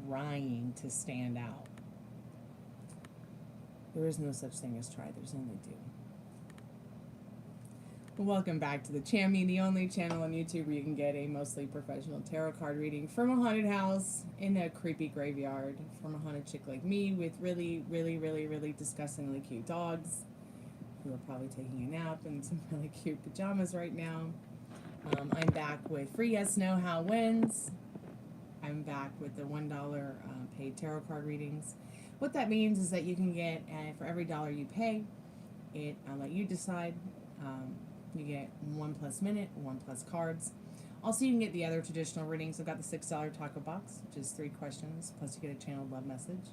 trying to stand out. There is no such thing as try, there's only do. Welcome back to the Chammy, the only channel on YouTube where you can get a mostly professional tarot card reading from a haunted house in a creepy graveyard from a haunted chick like me with really, really, really, really disgustingly cute dogs who are probably taking a nap in some really cute pajamas right now. I'm back with free yes, no, how wins. I'm back with the $1 paid tarot card readings. What that means is that you can get, for every dollar you pay, I'll let you decide. You get 1+ minute, 1+ cards. Also, you can get the other traditional readings. I've got the $6 Tacobox, which is 3 questions, plus you get a channeled love message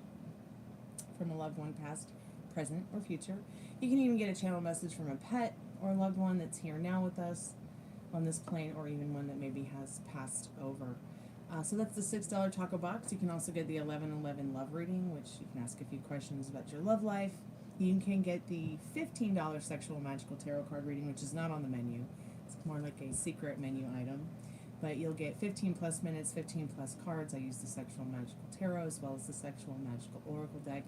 from a loved one, past, present, or future. You can even get a channeled message from a pet or a loved one that's here now with us on this plane, or even one that maybe has passed over. So that's the $6 Tacobox. You can also get the 11/11 love reading, which you can ask a few questions about your love life. You can get the $15 Sexual Magical Tarot card reading, which is not on the menu. It's more like a secret menu item. But you'll get 15+ minutes, 15+ cards. I use the Sexual Magical Tarot as well as the Sexual Magical Oracle deck.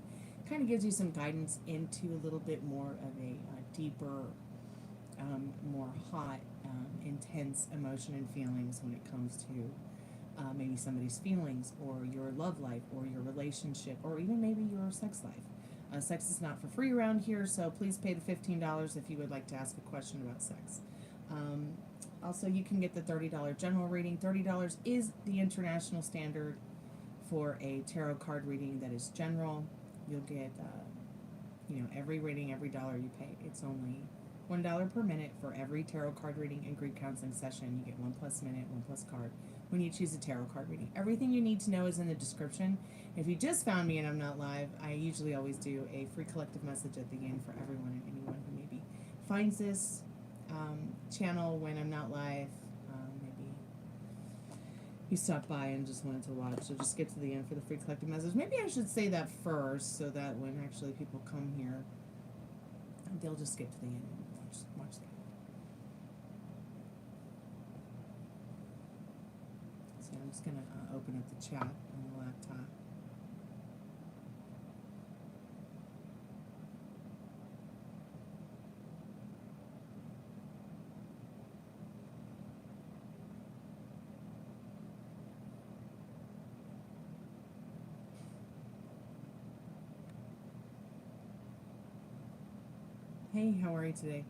Kind of gives you some guidance into a little bit more of a deeper, more hot, intense emotion and feelings when it comes to maybe somebody's feelings, or your love life, or your relationship, or even maybe your sex life. Sex is not for free around here, so please pay the $15 if you would like to ask a question about sex. Also, you can get the $30 general reading. $30 is the international standard for a tarot card reading that is general. You'll get, every reading, every dollar you pay. It's only $1 per minute for every tarot card reading and group counseling session. You get 1+ minute, 1+ card when you choose a tarot card reading. Everything you need to know is in the description. If you just found me and I'm not live, I usually always do a free collective message at the end for everyone and anyone who maybe finds this channel when I'm not live. Maybe you stopped by and just wanted to watch, so just skip to the end for the free collective message. Maybe I should say that first, so that when actually people come here, they'll just skip to the end and watch that. So I'm just going to open up the chat on the laptop. Hey, how are you today?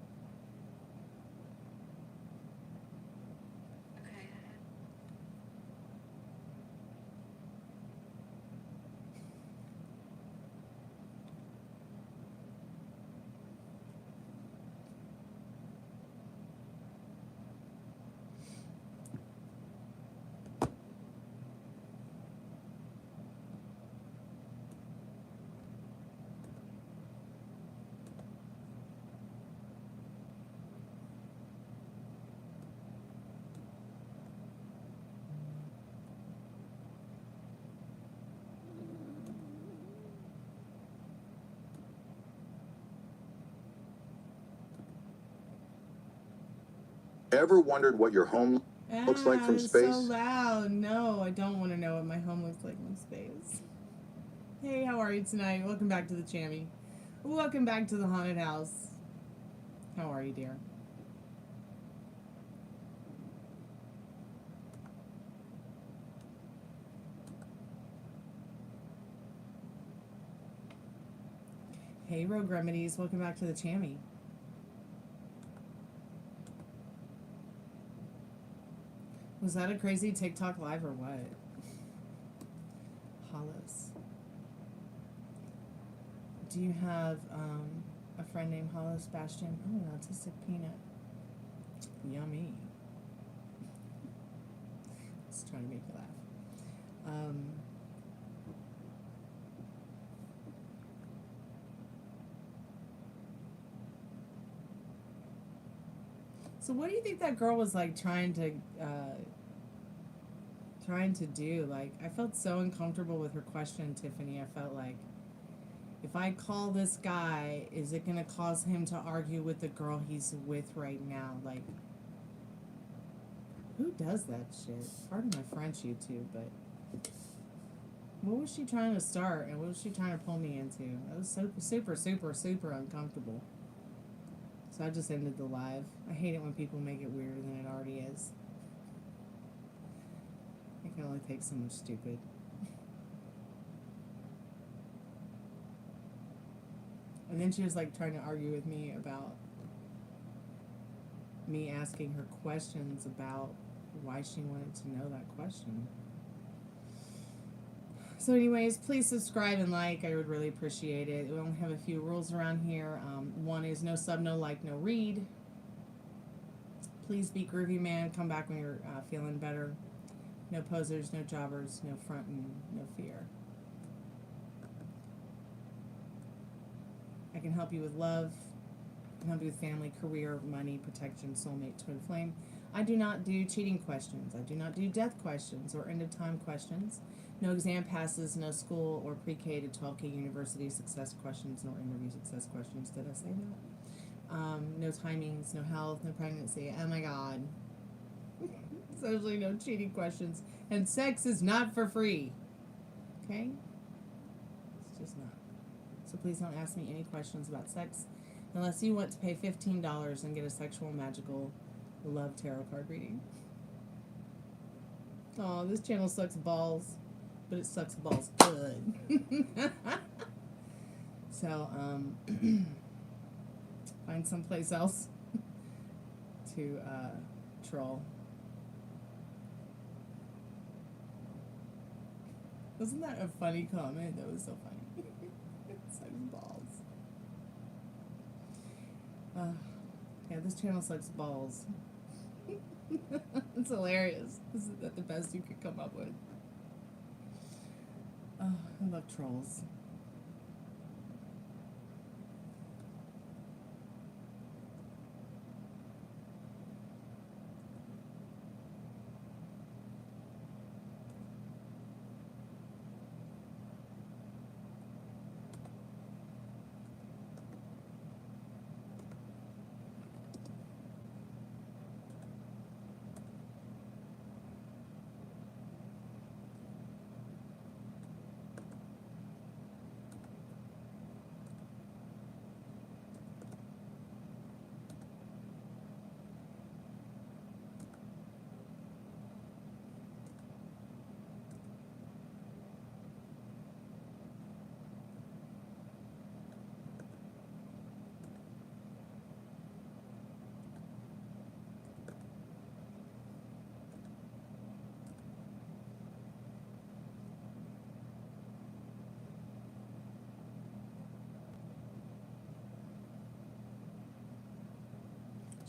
Ever wondered what your home looks like from space? So loud. No, I don't want to know what my home looks like from space. Hey, how are you tonight? Welcome back to the Chammy. Welcome back to the haunted house. How are you, dear? Hey, Rogue Remedies. Welcome back to the Chammy. Was that a crazy TikTok live or what? Haus. Do you have a friend named Haus Bastion? Oh, an autistic peanut. Yummy. Just trying to make you laugh. So what do you think that girl was like trying to do? Like, I felt so uncomfortable with her question, Tiffany. I felt like, if I call this guy, is it going to cause him to argue with the girl he's with right now? Like, who does that shit? Pardon my French, YouTube, but What was she trying to start, and what was she trying to pull me into? That was so super, super, super uncomfortable. So I just ended the live. I hate it when people make it weirder than it already is. I can only take so much stupid. And then she was like trying to argue with me about me asking her questions about why she wanted to know that question. So anyways, please subscribe and like. I would really appreciate it. We only have a few rules around here. One is no sub, no like, no read. Please be groovy man. Come back when you're feeling better. No posers, no jobbers, no frontin', no fear. I can help you with love. I can help you with family, career, money, protection, soulmate, twin flame. I do not do cheating questions. I do not do death questions or end of time questions. No exam passes, no school or pre-K to 12K university success questions, nor interview success questions. Did I say that? No timings, no health, no pregnancy. Oh my God. Essentially no cheating questions. And sex is not for free. Okay? It's just not. So please don't ask me any questions about sex unless you want to pay $15 and get a sexual magical love tarot card reading. Oh, this channel sucks balls, but it sucks balls good. So, find someplace else to troll. Wasn't that a funny comment? That was so funny. It sucks balls. Yeah, this channel sucks balls. It's hilarious. Is that the best you could come up with? Oh, I love trolls.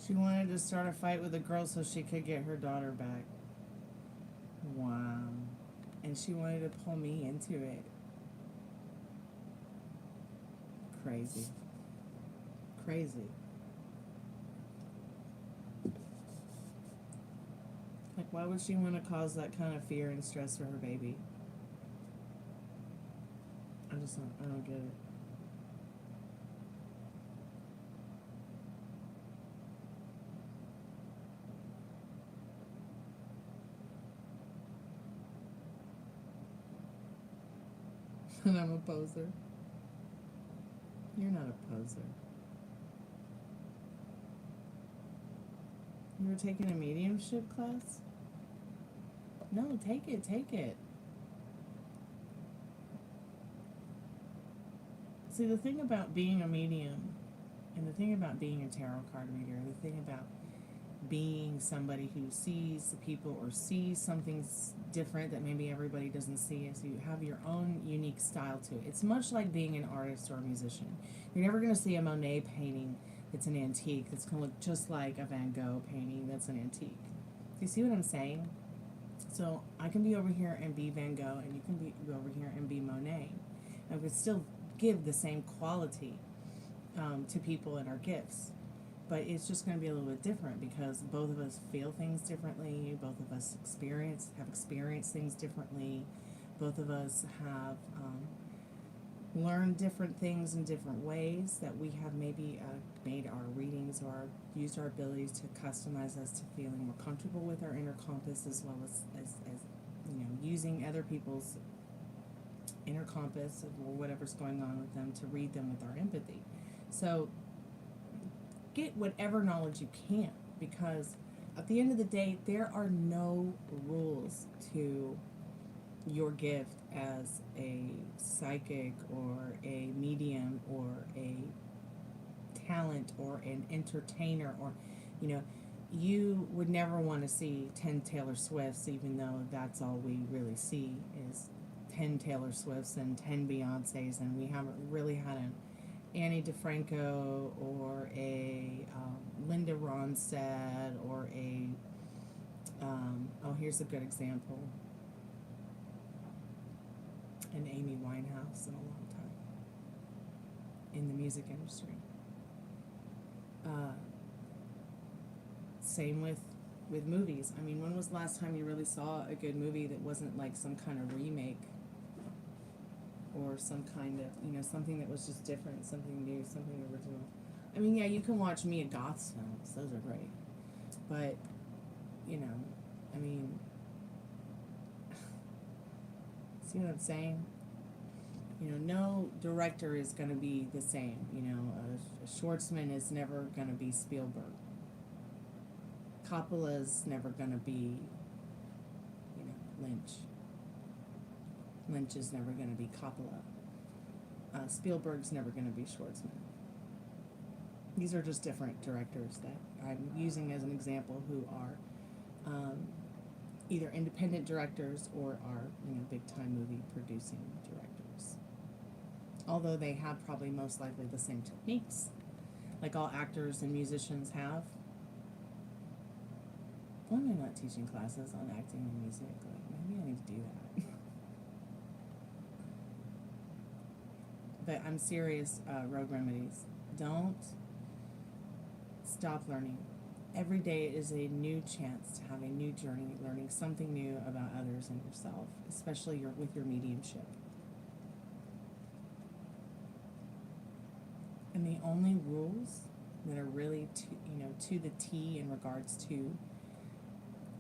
She wanted to start a fight with a girl so she could get her daughter back. Wow. And she wanted to pull me into it. Crazy. Crazy. Like, why would she want to cause that kind of fear and stress for her baby? I don't get it. And I'm a poser. You're not a poser. You were taking a mediumship class? No, take it, take it. See, the thing about being a medium, and the thing about being a tarot card reader, the thing about being somebody who sees the people or sees something different that maybe everybody doesn't see, is you have your own unique style to it. It's much like being an artist or a musician. You're never going to see a Monet painting that's an antique that's going to look just like a Van Gogh painting that's an antique. Do you see what I'm saying? So I can be over here and be Van Gogh, and you can be over here and be Monet. And we still give the same quality to people in our gifts. But it's just going to be a little bit different because both of us feel things differently. Both of us have experienced things differently. Both of us have learned different things in different ways that we have maybe made our readings or used our abilities to customize us to feeling more comfortable with our inner compass, as well as you know, using other people's inner compass of whatever's going on with them, to read them with our empathy. So get whatever knowledge you can, because at the end of the day, there are no rules to your gift as a psychic or a medium or a talent or an entertainer, or, you know, you would never want to see 10 Taylor Swifts, even though that's all we really see is 10 Taylor Swifts and 10 Beyoncés, and we haven't really had an Annie DeFranco or a Linda Ronstadt or a, here's a good example, an Amy Winehouse in a long time in the music industry. Same with movies. I mean, when was the last time you really saw a good movie that wasn't like some kind of remake or some kind of, you know, something that was just different, something new, something original? I mean, yeah, you can watch Mia Goth's films. Those are great. But, you know, I mean, see what I'm saying? You know, no director is going to be the same. You know, a Schwartzman is never going to be Spielberg. Coppola's never going to be, you know, Lynch. Lynch is never going to be Coppola. Spielberg's never going to be Schwartzman. These are just different directors that I'm using as an example, who are either independent directors or are, you know, big-time movie producing directors. Although they have probably most likely the same techniques, like all actors and musicians have. Why am I not teaching classes on acting and music? Like, maybe I need to do that. But I'm serious, Rogue Remedies. Don't stop learning. Every day is a new chance to have a new journey, learning something new about others and yourself, especially with your mediumship. And the only rules that are really to the T in regards to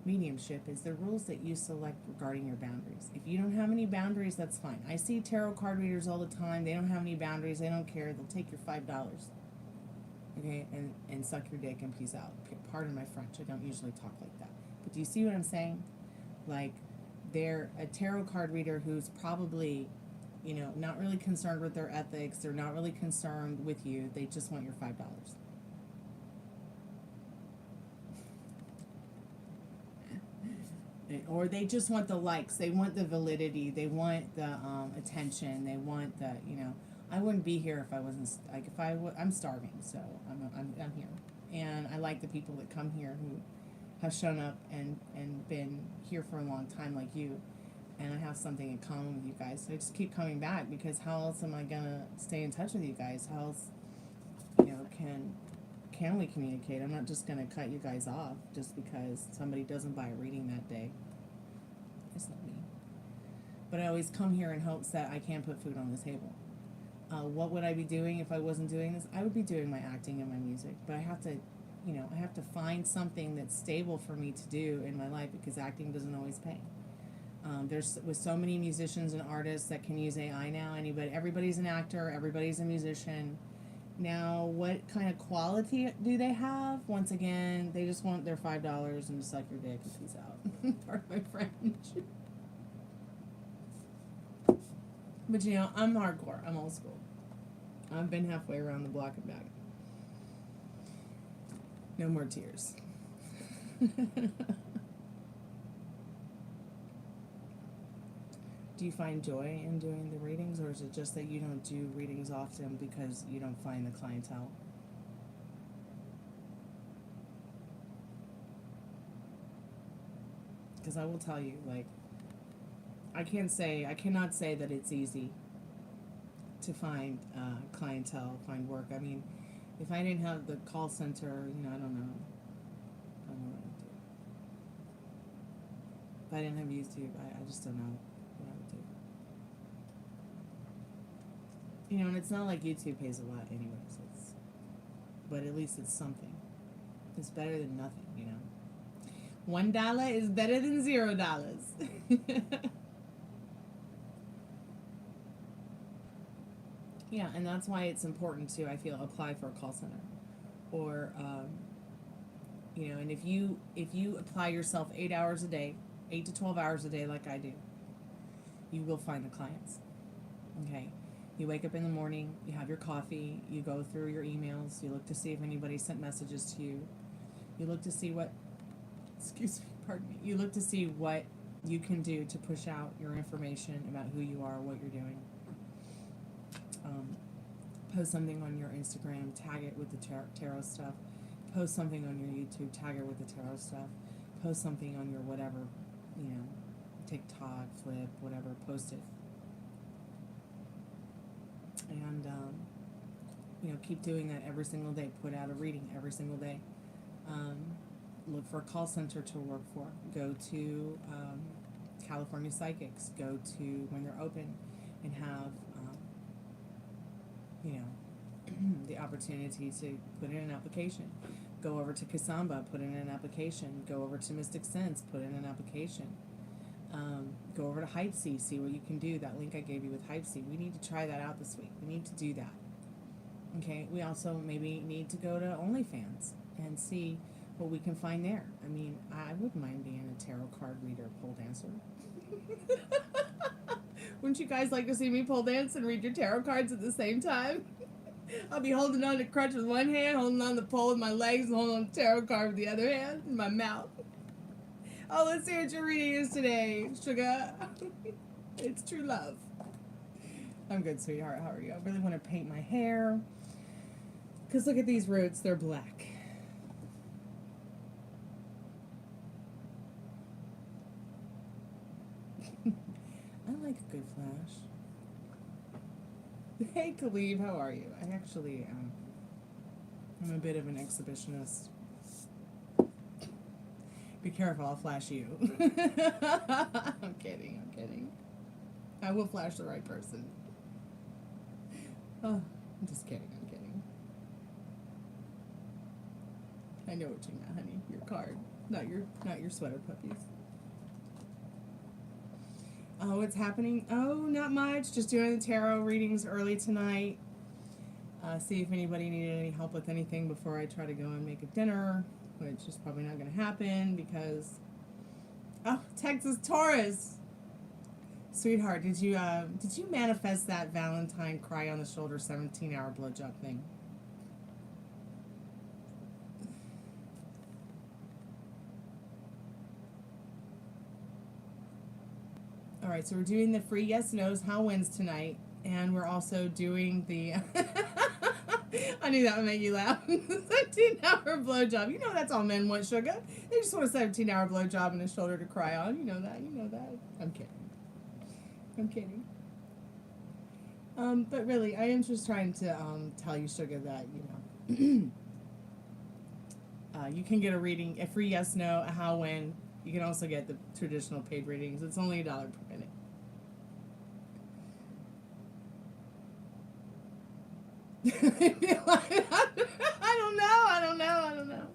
mediumship is the rules that you select regarding your boundaries. If you don't have any boundaries, that's fine. I see tarot card readers all the time. They don't have any boundaries. They don't care. They'll take your $5. Okay, and suck your dick and peace out. Pardon my French. I don't usually talk like that. But do you see what I'm saying? Like, they're a tarot card reader who's probably, you know, not really concerned with their ethics. They're not really concerned with you. They just want your $5. Or they just want the likes. They want the validity. They want the attention. They want the, you know, I wouldn't be here if I wasn't, like, I'm starving, so I'm here. And I like the people that come here who have shown up and been here for a long time, like you. And I have something in common with you guys. So I just keep coming back, because how else am I going to stay in touch with you guys? How else, you know, can we communicate? I'm not just going to cut you guys off just because somebody doesn't buy a reading that day. It's not me. But I always come here in hopes that I can put food on the table. What would I be doing if I wasn't doing this? I would be doing my acting and my music. But I have to, you know, I have to find something that's stable for me to do in my life, because acting doesn't always pay. There's with so many musicians and artists that can use AI now. Everybody's an actor. Everybody's a musician. Now, what kind of quality do they have? Once again, they just want their $5 and suck your dick and peace out. Pardon my French. But, you know, I'm hardcore. I'm old school. I've been halfway around the block and back. No more tears. Do you find joy in doing the readings, or is it just that you don't do readings often because you don't find the clientele? Because I will tell you, like, I cannot say that it's easy to find clientele, find work. I mean, if I didn't have the call center, you know, I don't know what I'd do. If I didn't have YouTube, I just don't know what I would do. You know, and it's not like YouTube pays a lot anyways. But at least it's something. It's better than nothing, you know. $1 is better than $0. Yeah, and that's why it's important to, I feel, apply for a call center, or you know, and if you apply yourself 8 hours a day, 8 to 12 hours a day, like I do, you will find the clients. Okay, you wake up in the morning, you have your coffee, you go through your emails, you look to see if anybody sent messages to you, you look to see what, excuse me, pardon me, you look to see what you can do to push out your information about who you are, what you're doing. Post something on your Instagram, tag it with the tarot stuff. Post something on your YouTube, tag it with the tarot stuff. Post something on your whatever, you know, TikTok, Flip, whatever, post it. And, you know, keep doing that every single day. Put out a reading every single day. Look for a call center to work for. Go to California Psychics. Go to when they're open and have, you know, the opportunity to put in an application. Go over to Kasamba, put in an application. Go over to Mystic Sense, put in an application. Go over to Hypesy, see what you can do. That link I gave you with Hypesy. We need to try that out this week. We need to do that. Okay, we also maybe need to go to OnlyFans and see what we can find there. I mean, I wouldn't mind being a tarot card reader, pole dancer. Wouldn't you guys like to see me pole dance and read your tarot cards at the same time? I'll be holding on to the crutch with one hand, holding on the pole with my legs, and holding on the tarot card with the other hand in my mouth. Oh, let's see what your reading is today, sugar. It's true love. I'm good, sweetheart. How are you? I really want to paint my hair. Because look at these roots. They're black. I like a good flash. Hey, Khalib. How are you? I actually, I'm a bit of an exhibitionist. Be careful, I'll flash you. I'm kidding, I'm kidding. I will flash the right person. Oh, I'm just kidding, I'm kidding. I know what you meant, honey. Your card, not your sweater puppies. Oh, what's happening? Oh, not much. Just doing the tarot readings early tonight. See if anybody needed any help with anything before I try to go and make a dinner, which is probably not going to happen because, oh, Texas Taurus. Sweetheart, did you manifest that Valentine cry on the shoulder 17-hour blowjob thing? All right, so we're doing the free yes no's how wins tonight, and we're also doing the I knew that would make you laugh. 17-hour blowjob. You know that's all men want, sugar. They just want a 17-hour blowjob and a shoulder to cry on. You know that. You know that. I'm kidding. I'm kidding. But really, I am just trying to tell you, sugar, that, you know, you can get a reading, a free yes, no, a how, when. You can also get the traditional paid readings. It's only $1 per minute. I don't know.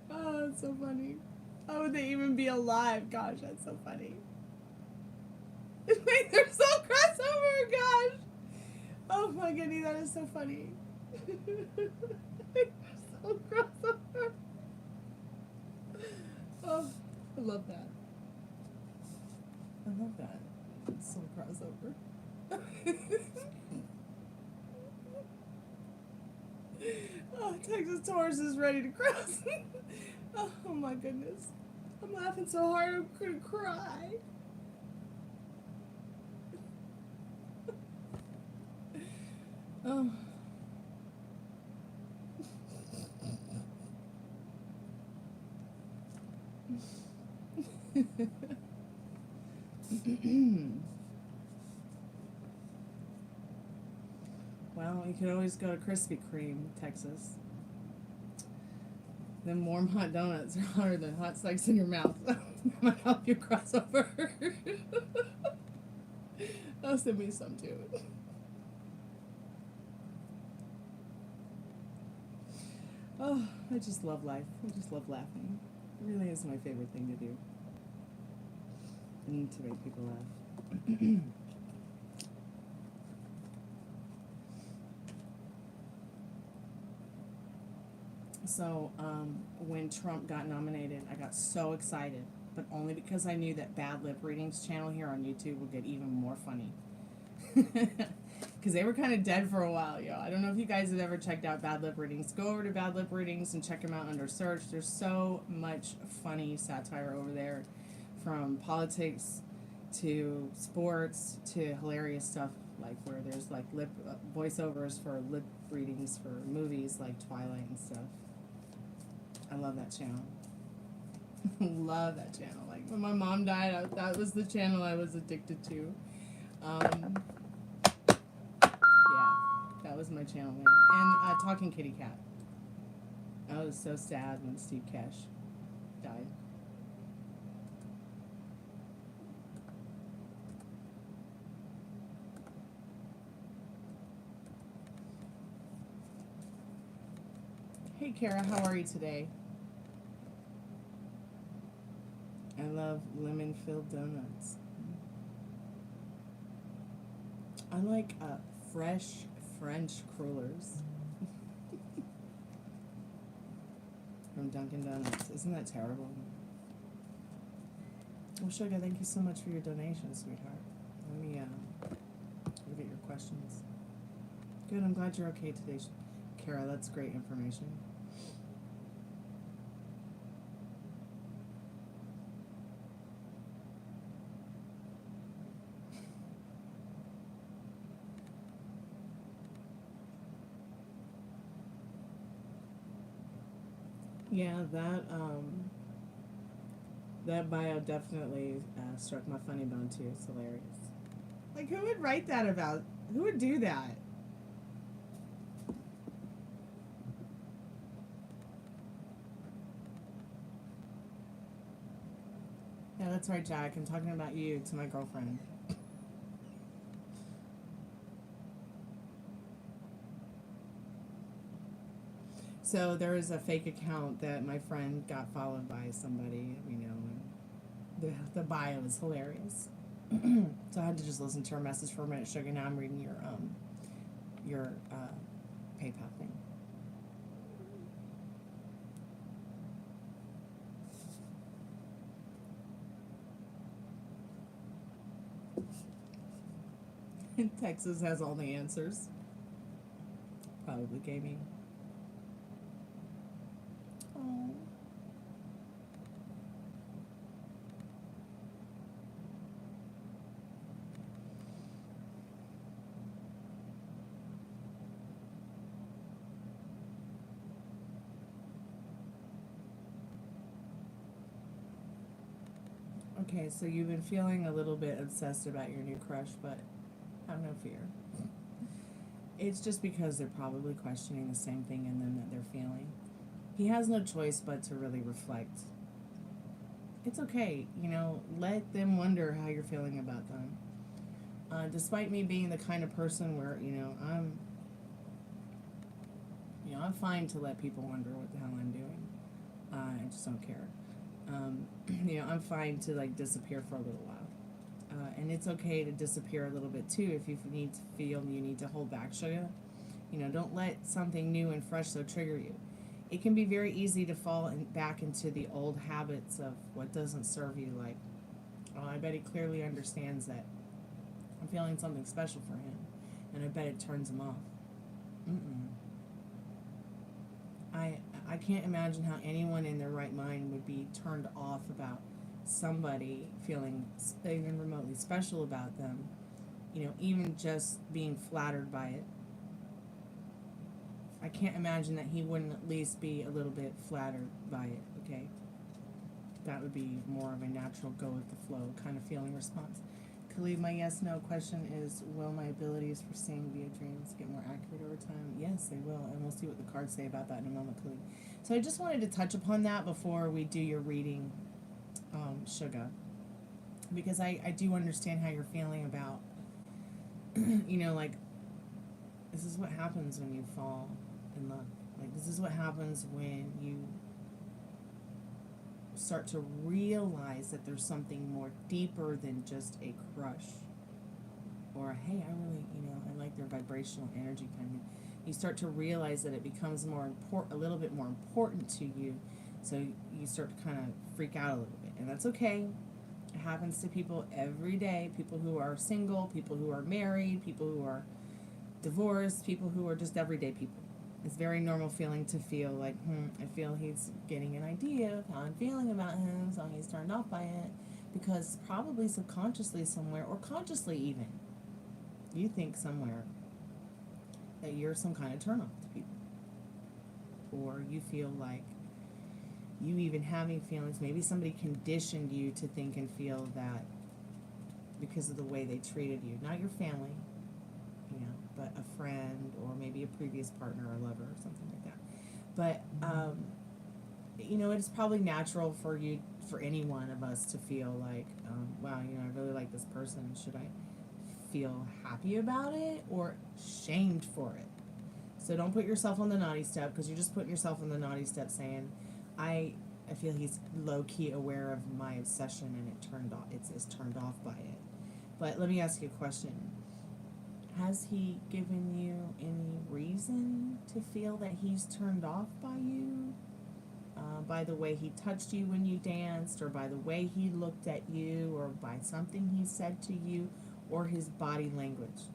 Oh, that's so funny. How would they even be alive? Gosh, that's so funny. They're so crossover, gosh. Oh my goodness, that is so funny. They're so crossover. Oh, I love that. I love that. It's so crossover. Oh, Texas Taurus is ready to cross. Oh my goodness. I'm laughing so hard I'm gonna cry. Oh. Well, you could always go to Krispy Kreme, Texas. Them warm hot donuts are hotter than hot steaks in your mouth. Might help you cross over. I'll send me some too. Oh, I just love life. I just love laughing. It really is my favorite thing to do. I need to make people laugh. So, when Trump got nominated, I got so excited, but only because I knew that Bad Lip Readings channel here on YouTube would get even more funny. Because they were kind of dead for a while, yo. I don't know if you guys have ever checked out Bad Lip Readings. Go over to Bad Lip Readings and check them out under search. There's so much funny satire over there, from politics to sports to hilarious stuff, like where there's like lip voiceovers for lip readings for movies like Twilight and stuff. I love that channel. Love that channel. Like when my mom died, that was the channel I was addicted to. Yeah, that was my channel, man. And Talking Kitty Cat. I was so sad when Steve Cash died. Hey Kara, how are you today? I love lemon-filled donuts. I like fresh French crullers from Dunkin' Donuts. Isn't that terrible? Well, Sugar, thank you so much for your donation, sweetheart. Let me look at your questions. Good, I'm glad you're okay today, Kara. That's great information. Yeah, that bio definitely struck my funny bone too. It's hilarious. Like, who would write that about? Who would do that? Yeah, that's right, Jack. I'm talking about you to my girlfriend. So there was a fake account that my friend got followed by somebody, you know, and the bio is hilarious. So I had to just listen to her message for a minute. Sugar, now I'm reading your PayPal thing. Texas has all the answers. Probably gaming. Oh. Okay, so you've been feeling a little bit obsessed about your new crush, but have no fear. It's just because they're probably questioning the same thing in them that they're feeling. He has no choice but to really reflect. It's okay, you know, let them wonder how you're feeling about them. Despite me being the kind of person where, I'm fine to let people wonder what the hell I'm doing. I just don't care. I'm fine to like disappear for a little while. And it's okay to disappear a little bit too if you feel you need to hold back, sugar. Don't let something new and fresh so trigger you. It can be very easy to fall back into the old habits of what doesn't serve you, like, oh, I bet he clearly understands that I'm feeling something special for him, and I bet it turns him off. I can't imagine how anyone in their right mind would be turned off about somebody feeling even remotely special about them, even just being flattered by it. I can't imagine that he wouldn't at least be a little bit flattered by it, okay? That would be more of a natural go with the flow kind of feeling response. Khalid, my yes/no question is, will my abilities for seeing via dreams get more accurate over time? Yes, they will, and we'll see what the cards say about that in a moment, Khalid. So I just wanted to touch upon that before we do your reading, Sugar, because I do understand how you're feeling about, like, this is what happens when you fall in love. Like, this is what happens when you start to realize that there's something more deeper than just a crush or hey, I really, I like their vibrational energy kind of thing. you start to realize that it becomes a little bit more important to you. So you start to kind of freak out a little bit, and that's okay. It happens to people every day. People who are single, people who are married, people who are divorced, people who are just everyday people. It's a very normal feeling to feel like, I feel he's getting an idea of how I'm feeling about him, so he's turned off by it. Because probably subconsciously somewhere, or consciously even, you think somewhere that you're some kind of turnoff to people. Or you feel like you even having feelings, maybe somebody conditioned you to think and feel that because of the way they treated you. Not your family, you know, but a friend or maybe a previous partner or lover or something like that. But, you know, it's probably natural for any one of us to feel like, wow, you know, I really like this person. Should I feel happy about it or shamed for it? So don't put yourself on the naughty step, because you're just putting yourself on the naughty step saying, I feel he's low-key aware of my obsession and it's turned off by it. But let me ask you a question. Has he given you any reason to feel that he's turned off by you? By the way he touched you when you danced, or by the way he looked at you, or by something he said to you, or his body language.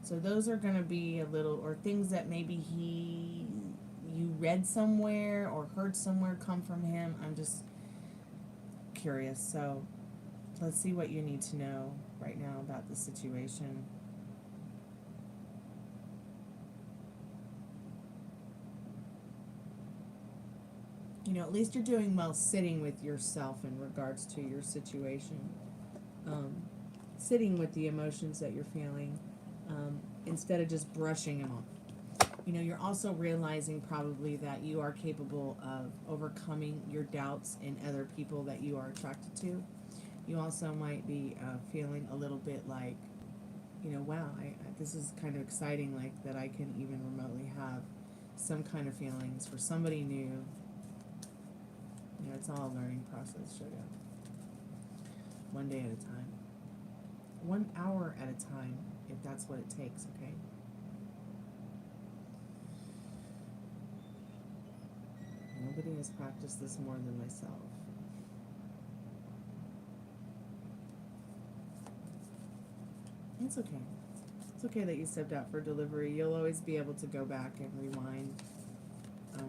So those are going to be or things that maybe you read somewhere or heard somewhere come from him. I'm just curious. So let's see what you need to know right now about the situation. You know, at least you're doing well sitting with yourself in regards to your situation. Sitting with the emotions that you're feeling, instead of just brushing them off. You know, you're also realizing probably that you are capable of overcoming your doubts in other people that you are attracted to. You also might be feeling a little bit like, you know, wow, this is kind of exciting, like that I can even remotely have some kind of feelings for somebody new. You know, it's all a learning process, sugar. One day at a time. 1 hour at a time, if that's what it takes, okay? Nobody has practiced this more than myself. It's okay. It's okay that you stepped out for delivery. You'll always be able to go back and rewind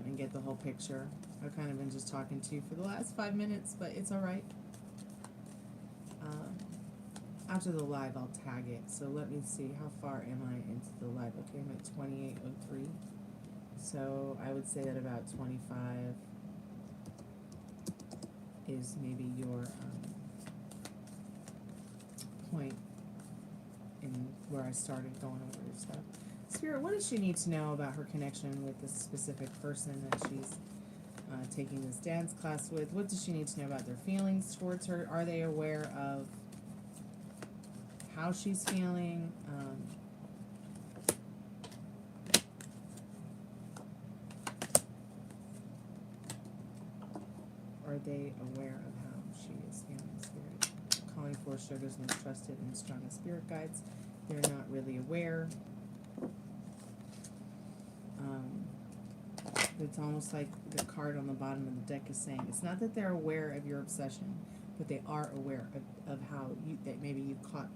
and get the whole picture. I've kind of been just talking to you for the last 5 minutes, but it's all right. After the live, I'll tag it. So let me see, how far am I into the live? Okay, I'm at 28:03. So I would say that about 25 is maybe your point in where I started going over your stuff. Spirit, what does she need to know about her connection with this specific person that she's taking this dance class with? What does she need to know about their feelings towards her? Are they aware of how she's feeling? Are they aware of how she is feeling, Spirit? Calling for Sugar's most trusted and strongest spirit guides. They're not really aware. It's almost like the card on the bottom of the deck is saying, it's not that they're aware of your obsession, but they are aware of how that maybe you caught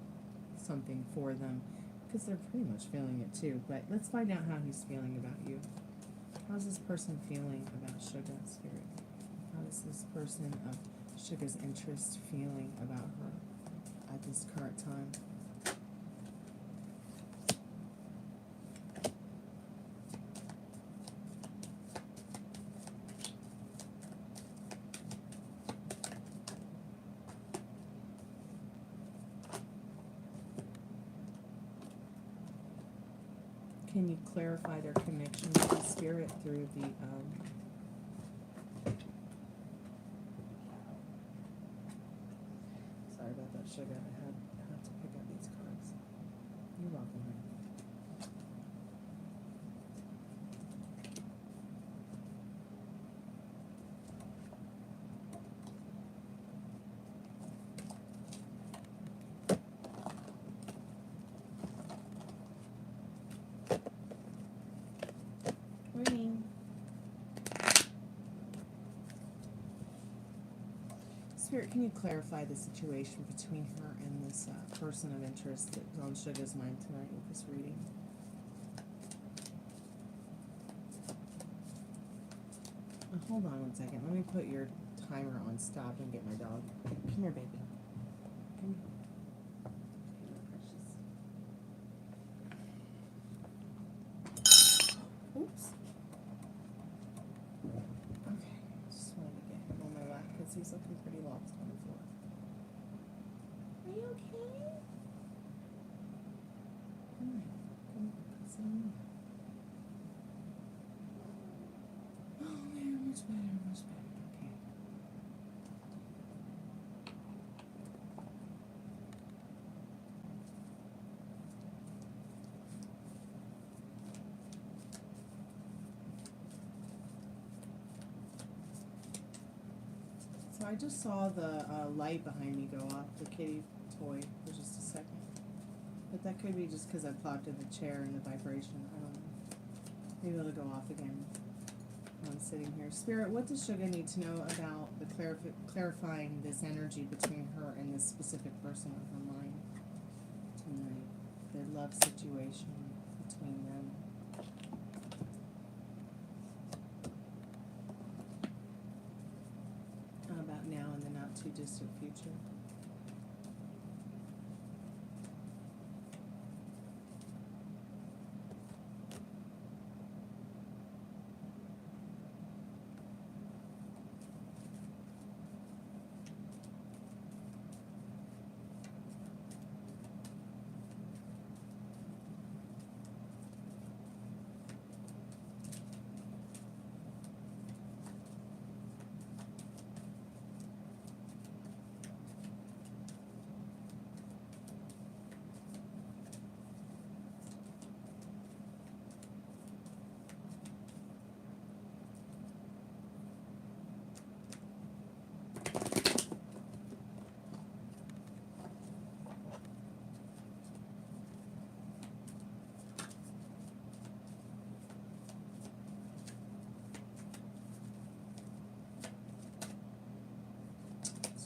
something for them, because they're pretty much feeling it too. But let's find out how he's feeling about you. How's this person feeling about Sugar, Spirit? How is this person of Sugar's interest feeling about her at this current time? Can you clarify their connection to the Spirit through the sorry about that, Sugar. I had to pick up these cards. You're welcome, honey. reading. Spirit, can you clarify the situation between her and this person of interest that was on Sugar's mind tonight with this reading? Hold on one second. Let me put your timer on stop and get my dog. Come here, baby. Come here. Oops. Okay. Just wanted to get him on my lap because he's looking pretty lost on the floor. Are you okay? Come on. Come on. Sit on me. Oh, there. Much better. Much better. Okay. So I just saw the light behind me go off, the kitty toy, for just a second. But that could be just because I plopped in the chair and the vibration. I don't know. Maybe it'll go off again while I'm sitting here. Spirit, what does Sugar need to know about the clarifying this energy between her and this specific person on her mind tonight? Their love situation between them. About now and the not too distant future.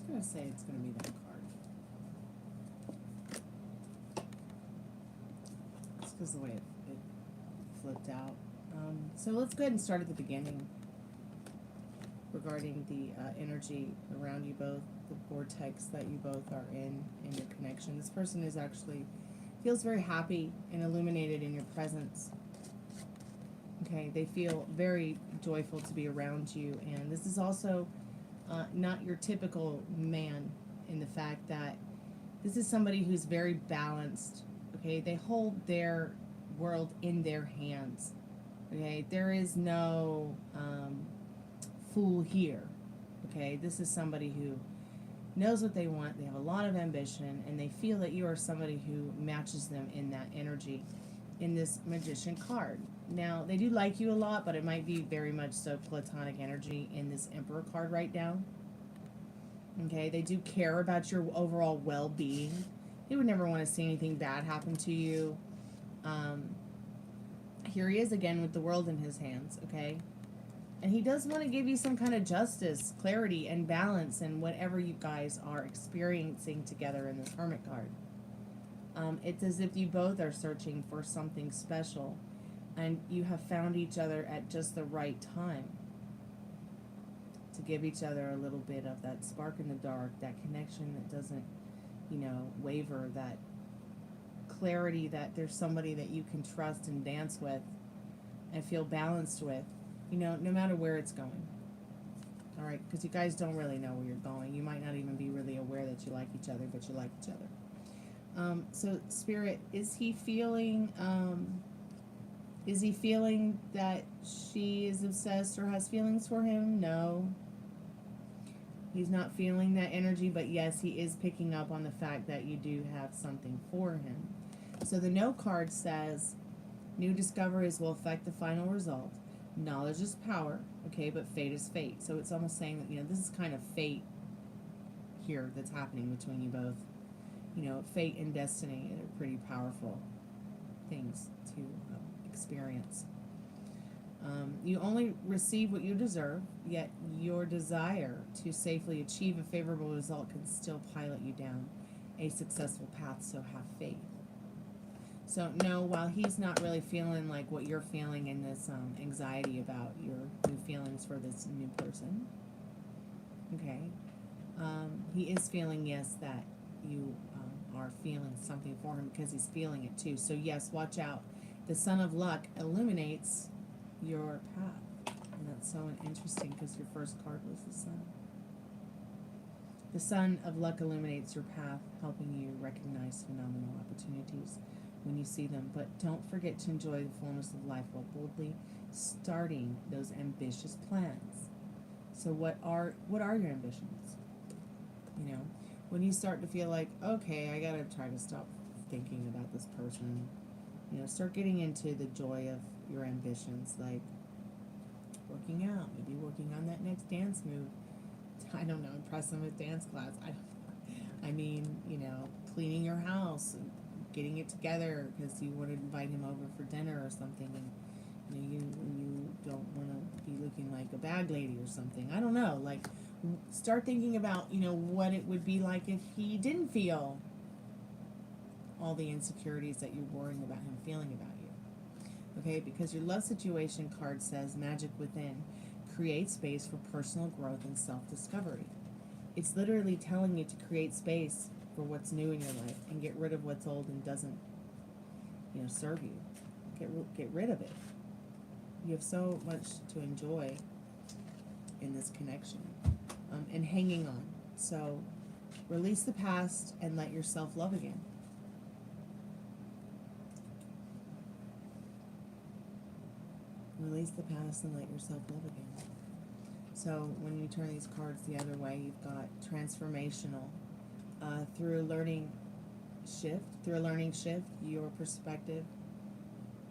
I'm going to say it's going to be that card. It's because the way it flipped out. So let's go ahead and start at the beginning regarding the energy around you both, the vortex that you both are in your connection. This person is actually feels very happy and illuminated in your presence. Okay, they feel very joyful to be around you, and this is also not your typical man in the fact that this is somebody who's very balanced. Okay, they hold their world in their hands. Okay, there is no fool here. Okay, this is somebody who knows what they want. They have a lot of ambition, and they feel that you are somebody who matches them in that energy in this Magician card. Now, they do like you a lot, but it might be very much so platonic energy in this Emperor card right now. Okay, they do care about your overall well-being. They would never want to see anything bad happen to you. Here he is again with the world in his hands, okay? And he does want to give you some kind of justice, clarity, and balance in whatever you guys are experiencing together in this Hermit card. It's as if you both are searching for something special, and you have found each other at just the right time to give each other a little bit of that spark in the dark, that connection that doesn't, you know, waver, that clarity that there's somebody that you can trust and dance with and feel balanced with, you know, no matter where it's going. All right, because you guys don't really know where you're going. You might not even be really aware that you like each other, but you like each other. So Spirit, is he feeling that she is obsessed or has feelings for him? No. He's not feeling that energy, but yes, he is picking up on the fact that you do have something for him. So the No card says, new discoveries will affect the final result. Knowledge is power, okay, but fate is fate. So it's almost saying that, you know, this is kind of fate here that's happening between you both. You know, fate and destiny are pretty powerful things to experience. You only receive what you deserve, yet your desire to safely achieve a favorable result can still pilot you down a successful path, so have faith. So, no, while he's not really feeling like what you're feeling in this anxiety about your new feelings for this new person, okay, he is feeling, yes, that you are feeling something for him because he's feeling it too. So, yes, watch out. The Sun of Luck illuminates your path. And that's so interesting because your first card was the Sun. The Sun of Luck illuminates your path, helping you recognize phenomenal opportunities when you see them. But don't forget to enjoy the fullness of life while boldly starting those ambitious plans. So what are your ambitions? You know, when you start to feel like, okay, I gotta try to stop thinking about this person. You know, start getting into the joy of your ambitions, like working out, maybe working on that next dance move. I don't know, impress them with dance class. I mean, you know, cleaning your house, getting it together because you want to invite him over for dinner or something, and you don't want to be looking like a bag lady or something. I don't know. Like, start thinking about, you know, what it would be like if he didn't feel all the insecurities that you're worrying about him feeling about you. Okay, because your love situation card says magic within. Create space for personal growth and self-discovery. It's literally telling you to create space for what's new in your life and get rid of what's old and doesn't, you know, serve you. Get rid of it. You have so much to enjoy in this connection, and hanging on. So release the past and let yourself love again. Release the past and let yourself love again. So when you turn these cards the other way, you've got transformational. Through a learning shift, your perspective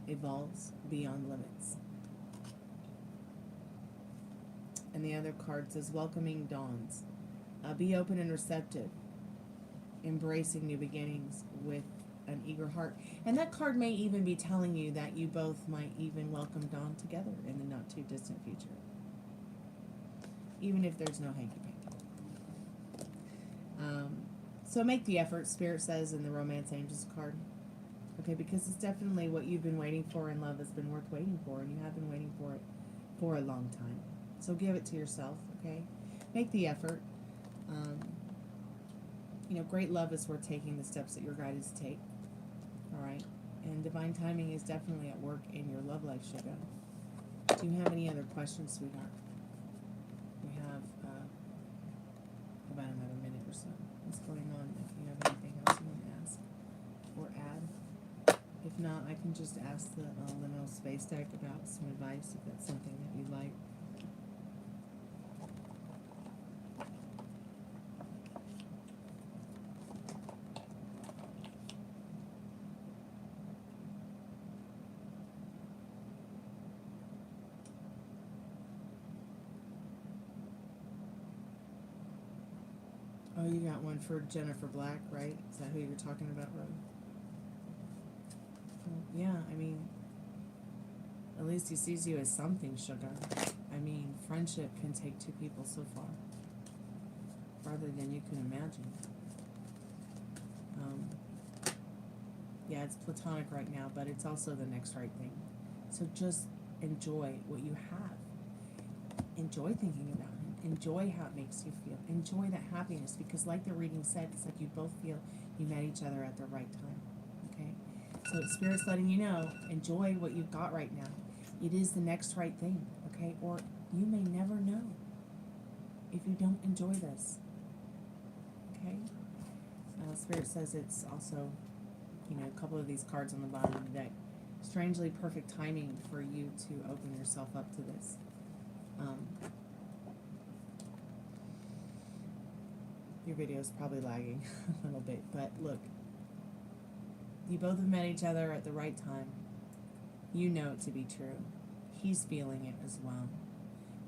evolves beyond limits. And the other card says welcoming dawns. Be open and receptive, embracing new beginnings with an eager heart. And that card may even be telling you that you both might even welcome dawn together in the not too distant future, even if there's no hanky-panky. So make the effort, Spirit says in the Romance Angels card. Okay, because it's definitely what you've been waiting for, and love has been worth waiting for, and you have been waiting for it for a long time. So give it to yourself, okay? Make the effort. You know, great love is worth taking the steps that you're guided to take. All right? And divine timing is definitely at work in your love life, sugar. Do you have any other questions, sweetheart? We have about another minute or so. What's going on? If you have anything else you want to ask or add. If not, I can just ask the Liminal Space deck about some advice if that's something that you'd like. Oh, you got one for Jennifer Black, right? Is that who you're talking about, Rose? Well, yeah, I mean, at least he sees you as something, sugar. I mean, friendship can take two people so far. Farther than you can imagine. Yeah, it's platonic right now, but it's also the next right thing. So just enjoy what you have. Enjoy thinking about him. Enjoy how it makes you feel. Enjoy that happiness, because like the reading said, it's like you both feel you met each other at the right time. Okay? So Spirit's letting you know, enjoy what you've got right now. It is the next right thing, okay? Or you may never know if you don't enjoy this. Okay? Spirit says it's also, you know, a couple of these cards on the bottom of the deck. Strangely perfect timing for you to open yourself up to this. Your video is probably lagging a little bit, but look, you both have met each other at the right time. You know it to be true. He's feeling it as well.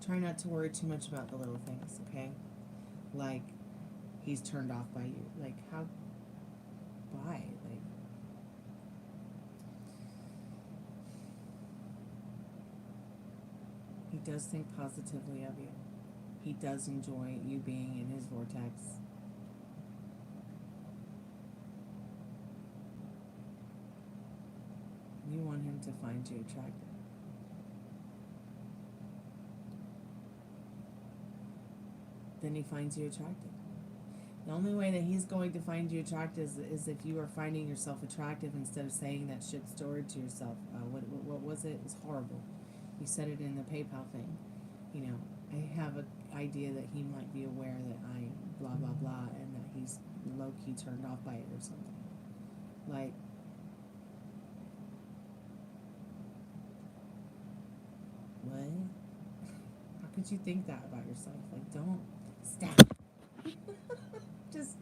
Try not to worry too much about the little things, okay? Like, he's turned off by you. Like, how? Why? Like, does think positively of you. He does enjoy you being in his vortex. You want him to find you attractive. Then he finds you attractive. The only way that he's going to find you attractive is if you are finding yourself attractive instead of saying that shit story to yourself. What was it? It was horrible. You said it in the PayPal thing. You know, I have an idea that he might be aware that I blah, blah, blah, and that he's low-key turned off by it or something. Like, what? How could you think that about yourself? Like, don't stop. Just,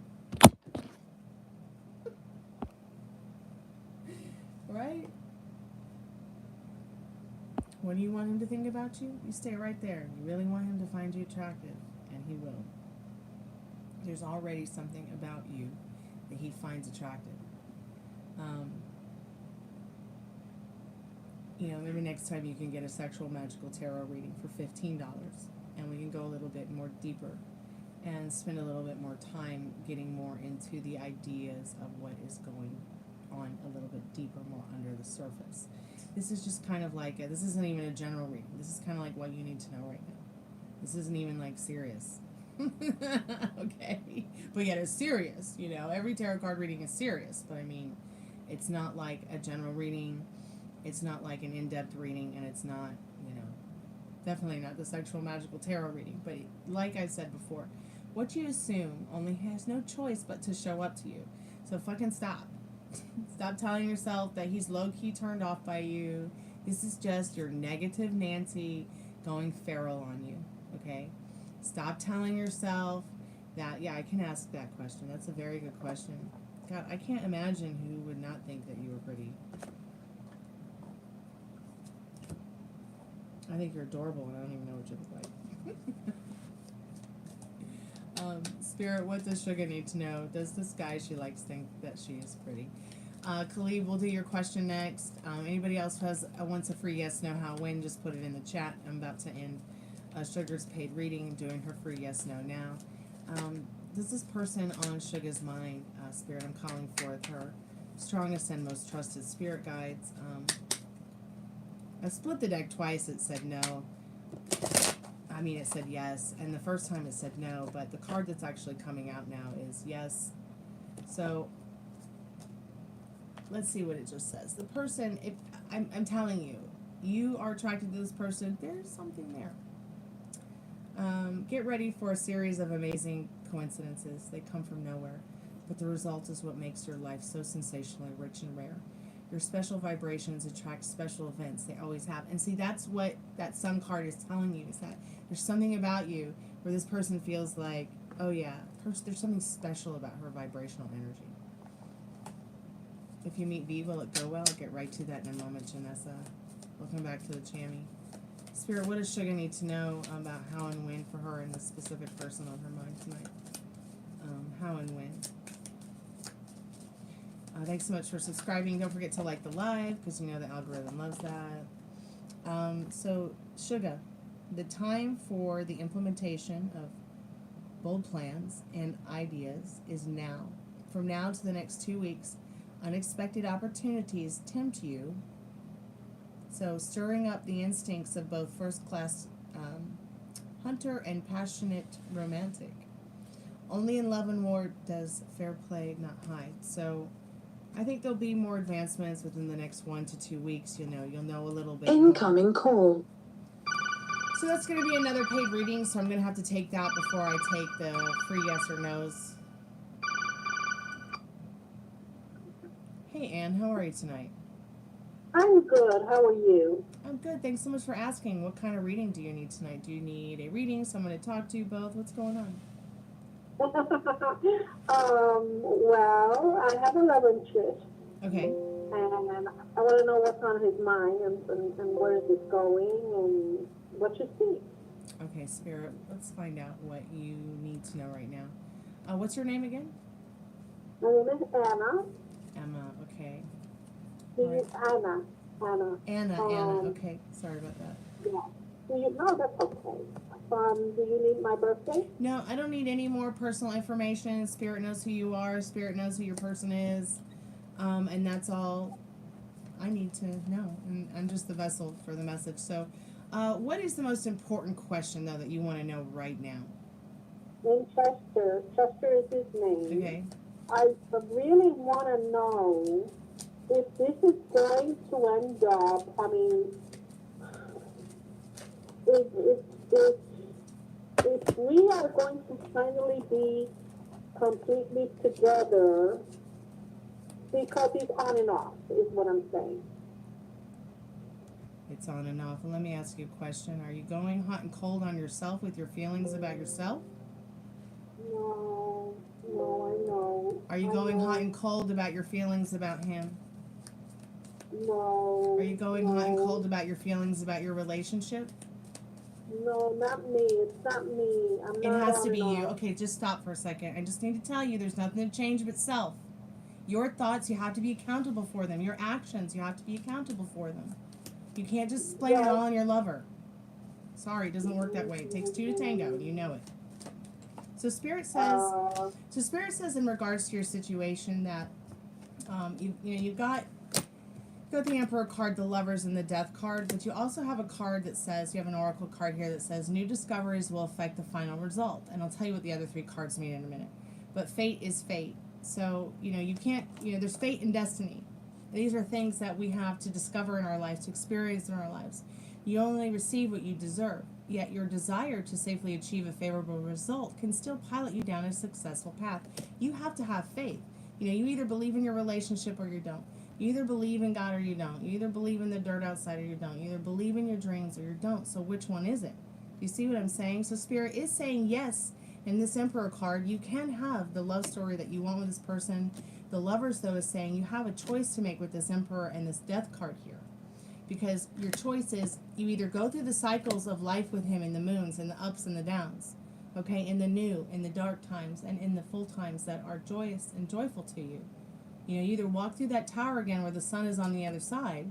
right? What do you want him to think about you? You stay right there. You really want him to find you attractive, and he will. There's already something about you that he finds attractive. You know, maybe next time you can get a sexual magical tarot reading for $15, and we can go a little bit more deeper and spend a little bit more time getting more into the ideas of what is going on a little bit deeper, more under the surface. This is just kind of like, this isn't even a general reading. This is kind of like what you need to know right now. This isn't even like serious. Okay? But yet it's serious, you know. Every tarot card reading is serious, but I mean, it's not like a general reading. It's not like an in-depth reading, and it's not, you know, definitely not the sexual magical tarot reading. But like I said before, what you assume only has no choice but to show up to you. So fucking stop. Stop telling yourself that he's low-key turned off by you. This is just your negative Nancy going feral on you, okay? Stop telling yourself that, yeah, I can ask that question. That's a very good question. God, I can't imagine who would not think that you were pretty. I think you're adorable, and I don't even know what you look like. Spirit, what does Sugar need to know? Does this guy she likes think that she is pretty? Khalid, we'll do your question next. Anybody else wants a free yes, no, how, when, just put it in the chat. I'm about to end Sugar's paid reading and doing her free yes, no now. Does this person on Sugar's mind, Spirit, I'm calling forth her strongest and most trusted spirit guides. I split the deck twice. It said no. I mean, it said yes. And the first time it said no. But the card that's actually coming out now is yes. So, let's see what it just says. The person, if I'm telling you, you are attracted to this person. There's something there. Get ready for a series of amazing coincidences. They come from nowhere. But the result is what makes your life so sensationally rich and rare. Your special vibrations attract special events. They always have. And see, that's what that sun card is telling you, is that there's something about you where this person feels like, oh yeah, there's something special about her vibrational energy. If you meet V, will it go well? I'll get right to that in a moment, Janessa. Welcome back to the Chammy. Spirit, what does Sugar need to know about how and when for her and the specific person on her mind tonight? How and when. Thanks so much for subscribing. Don't forget to like the live, because you know the algorithm loves that. So, Sugar, the time for the implementation of bold plans and ideas is now. From now to the next 2 weeks, unexpected opportunities tempt you. So, stirring up the instincts of both first-class hunter and passionate romantic. Only in love and war does fair play not hide. So, I think there'll be more advancements within the next 1 to 2 weeks. You'll know a little bit. Incoming call. So that's going to be another paid reading, so I'm going to have to take that before I take the free yes or no's. Hey, Anne, how are you tonight? I'm good. How are you? I'm good. Thanks so much for asking. What kind of reading do you need tonight? Do you need a reading, someone to talk to, both? What's going on? Well, I have a love interest. Okay. And I want to know what's on his mind and where is it going and what you see. Okay, Spirit, let's find out what you need to know right now. What's your name again? My name is Anna. Emma, okay. Anna. Anna, okay. Sorry about that. Yeah. No, that's okay. Do you need my birthday? No, I don't need any more personal information. Spirit knows who you are. Spirit knows who your person is. And that's all I need to know. And I'm just the vessel for the message. So, what is the most important question, though, that you want to know right now? Chester. Chester is his name. Okay. I really want to know if this is going to end up, I mean, if we are going to finally be completely together, because it's on and off, is what I'm saying. It's on and off. And let me ask you a question. Are you going hot and cold on yourself with your feelings about yourself? No, I know. Are you going hot and cold about your feelings about him? No. Are you going hot and cold about your feelings about your relationship? No, not me. It's not me. It has to be you. Okay, just stop for a second. I just need to tell you there's nothing to change but self. Your thoughts, you have to be accountable for them. Your actions, you have to be accountable for them. You can't just blame it all on your lover. Sorry, it doesn't work that way. It takes two to tango, and you know it. So Spirit says in regards to your situation that you've got the Emperor card, the Lovers, and the Death card, but you also have a card that says, you have an Oracle card here that says, new discoveries will affect the final result. And I'll tell you what the other three cards mean in a minute. But fate is fate. So, you can't, there's fate and destiny. These are things that we have to discover in our lives, to experience in our lives. You only receive what you deserve, yet your desire to safely achieve a favorable result can still pilot you down a successful path. You have to have faith. You either believe in your relationship or you don't. You either believe in God or you don't. You either believe in the dirt outside or you don't. You either believe in your dreams or you don't. So which one is it? Do you see what I'm saying? So Spirit is saying yes. In this Emperor card, you can have the love story that you want with this person. The Lovers, though, is saying you have a choice to make with this Emperor and this Death card here. Because your choice is you either go through the cycles of life with him in the moons and the ups and the downs, okay, in the new, in the dark times, and in the full times that are joyous and joyful to you. You either walk through that tower again where the sun is on the other side,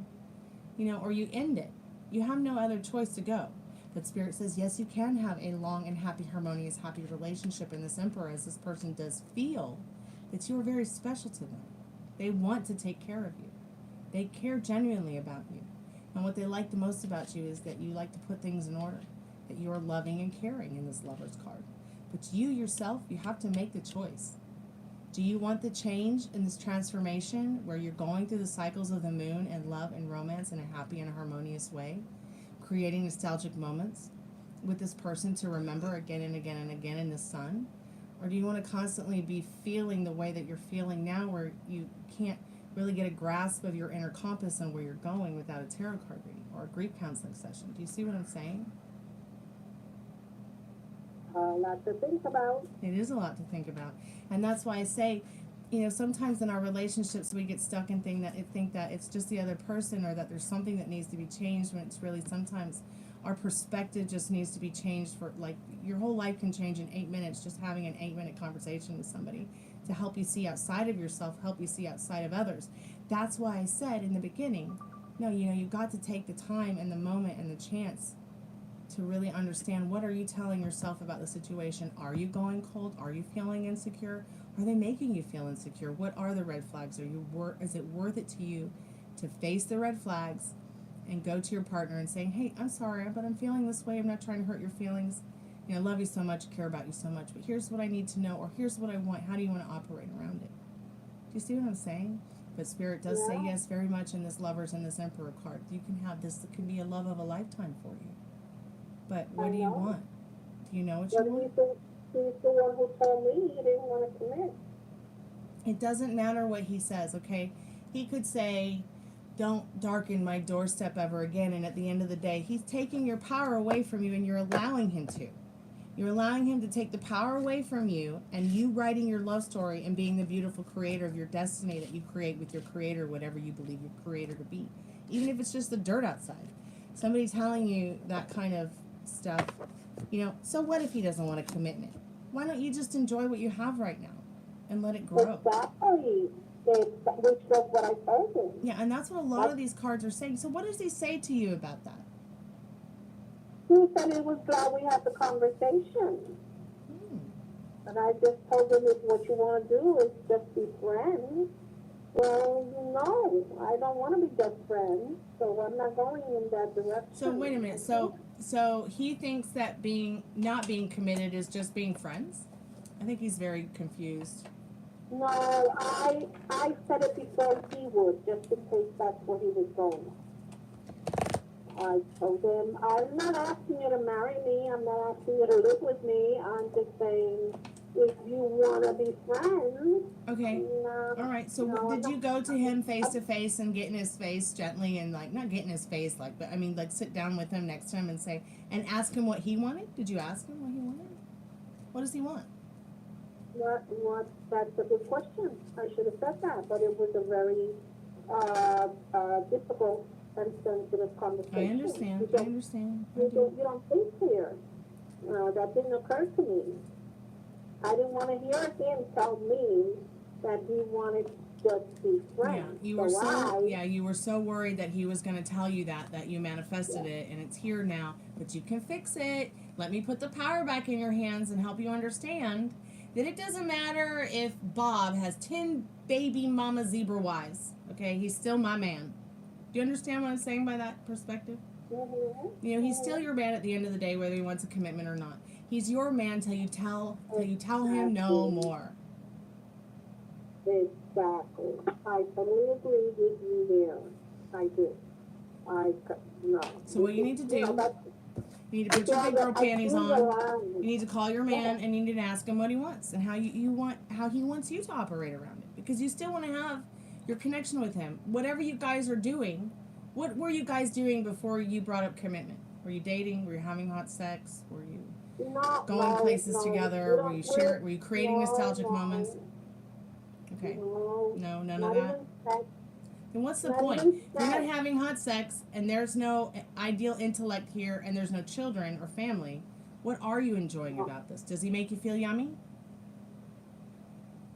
or you end it. You have no other choice to go. But Spirit says, yes, you can have a long and happy, harmonious, happy relationship in this Emperor, as this person does feel that you are very special to them. They want to take care of you. They care genuinely about you. And what they like the most about you is that you like to put things in order, that you are loving and caring in this Lover's card. But you yourself, you have to make the choice. Do you want the change in this transformation where you're going through the cycles of the moon and love and romance in a happy and harmonious way, creating nostalgic moments with this person to remember again and again and again in the sun? Or do you want to constantly be feeling the way that you're feeling now, where you can't really get a grasp of your inner compass and where you're going without a tarot card reading or a grief counseling session? Do you see what I'm saying? A lot to think about. It is a lot to think about. And that's why I say, sometimes in our relationships we get stuck in think that it's just the other person, or that there's something that needs to be changed, when it's really sometimes our perspective just needs to be changed. For like, your whole life can change in 8 minutes, just having an 8-minute conversation with somebody to help you see outside of yourself, help you see outside of others. That's why I said in the beginning, no, you've got to take the time and the moment and the chance to really understand, what are you telling yourself about the situation? Are you going cold? Are you feeling insecure? Are they making you feel insecure? What are the red flags? Is it worth it to you to face the red flags and go to your partner and saying, hey, I'm sorry, but I'm feeling this way. I'm not trying to hurt your feelings. I love you so much, care about you so much, but here's what I need to know, or here's what I want. How do you want to operate around it? Do you see what I'm saying? But Spirit does say yes very much in this Lovers and this Emperor card. You can have this. It can be a love of a lifetime for you. But what do you want? Do you know what you want? He's the one who told me he didn't want to commit. It doesn't matter what he says, okay? He could say, don't darken my doorstep ever again, and at the end of the day, he's taking your power away from you, and you're allowing him to. You're allowing him to take the power away from you, and you writing your love story and being the beautiful creator of your destiny that you create with your creator, whatever you believe your creator to be. Even if it's just the dirt outside. Somebody telling you that kind of stuff, so what if he doesn't want a commitment? Why don't you just enjoy what you have right now and let it grow? Exactly. Which was what I told him. Yeah, and that's what a lot of these cards are saying. So what does he say to you about that? He said he was glad we had the conversation. And I just told him if what you want to do is just be friends. Well, no, I don't want to be just friends, so I'm not going in that direction. So wait a minute. So he thinks that not being committed is just being friends? I think he's very confused. No, I said it before he would, just in case that's where he was going. I told him, I'm not asking you to marry me, I'm not asking you to live with me, I'm just saying, if you want to be friends. Okay. All right. So did you go to him face to face and get in his face gently and like, not get in his face like, but I mean like sit down with him next to him and say, and ask him what he wanted? Did you ask him what he wanted? What does he want? What, that's a good question. I should have said that, but it was a very difficult and sensitive conversation. I understand. I understand. You don't think clear. That didn't occur to me. I didn't want to hear him tell me that he wanted just to be friends. Yeah, you were so worried that he was going to tell you that you manifested it, and it's here now, but you can fix it. Let me put the power back in your hands and help you understand that it doesn't matter if Bob has 10 baby mama zebra wives. Okay, he's still my man. Do you understand what I'm saying by that perspective? Mm-hmm. You know, he's still your man at the end of the day, whether he wants a commitment or not. He's your man till you tell him no more. Exactly. I totally agree with you there. I do. No. So what you need to do, you need to put your big girl panties on. You need to call your man and you need to ask him what he wants and how he wants you to operate around it. Because you still want to have your connection with him. Whatever you guys are doing, what were you guys doing before you brought up commitment? Were you dating? Were you having hot sex? Were you going places together? Were you creating nostalgic moments? Okay. No, none of that. Then what's the point? You're not having hot sex and there's no ideal intellect here and there's no children or family. What are you enjoying about this? Does he make you feel yummy?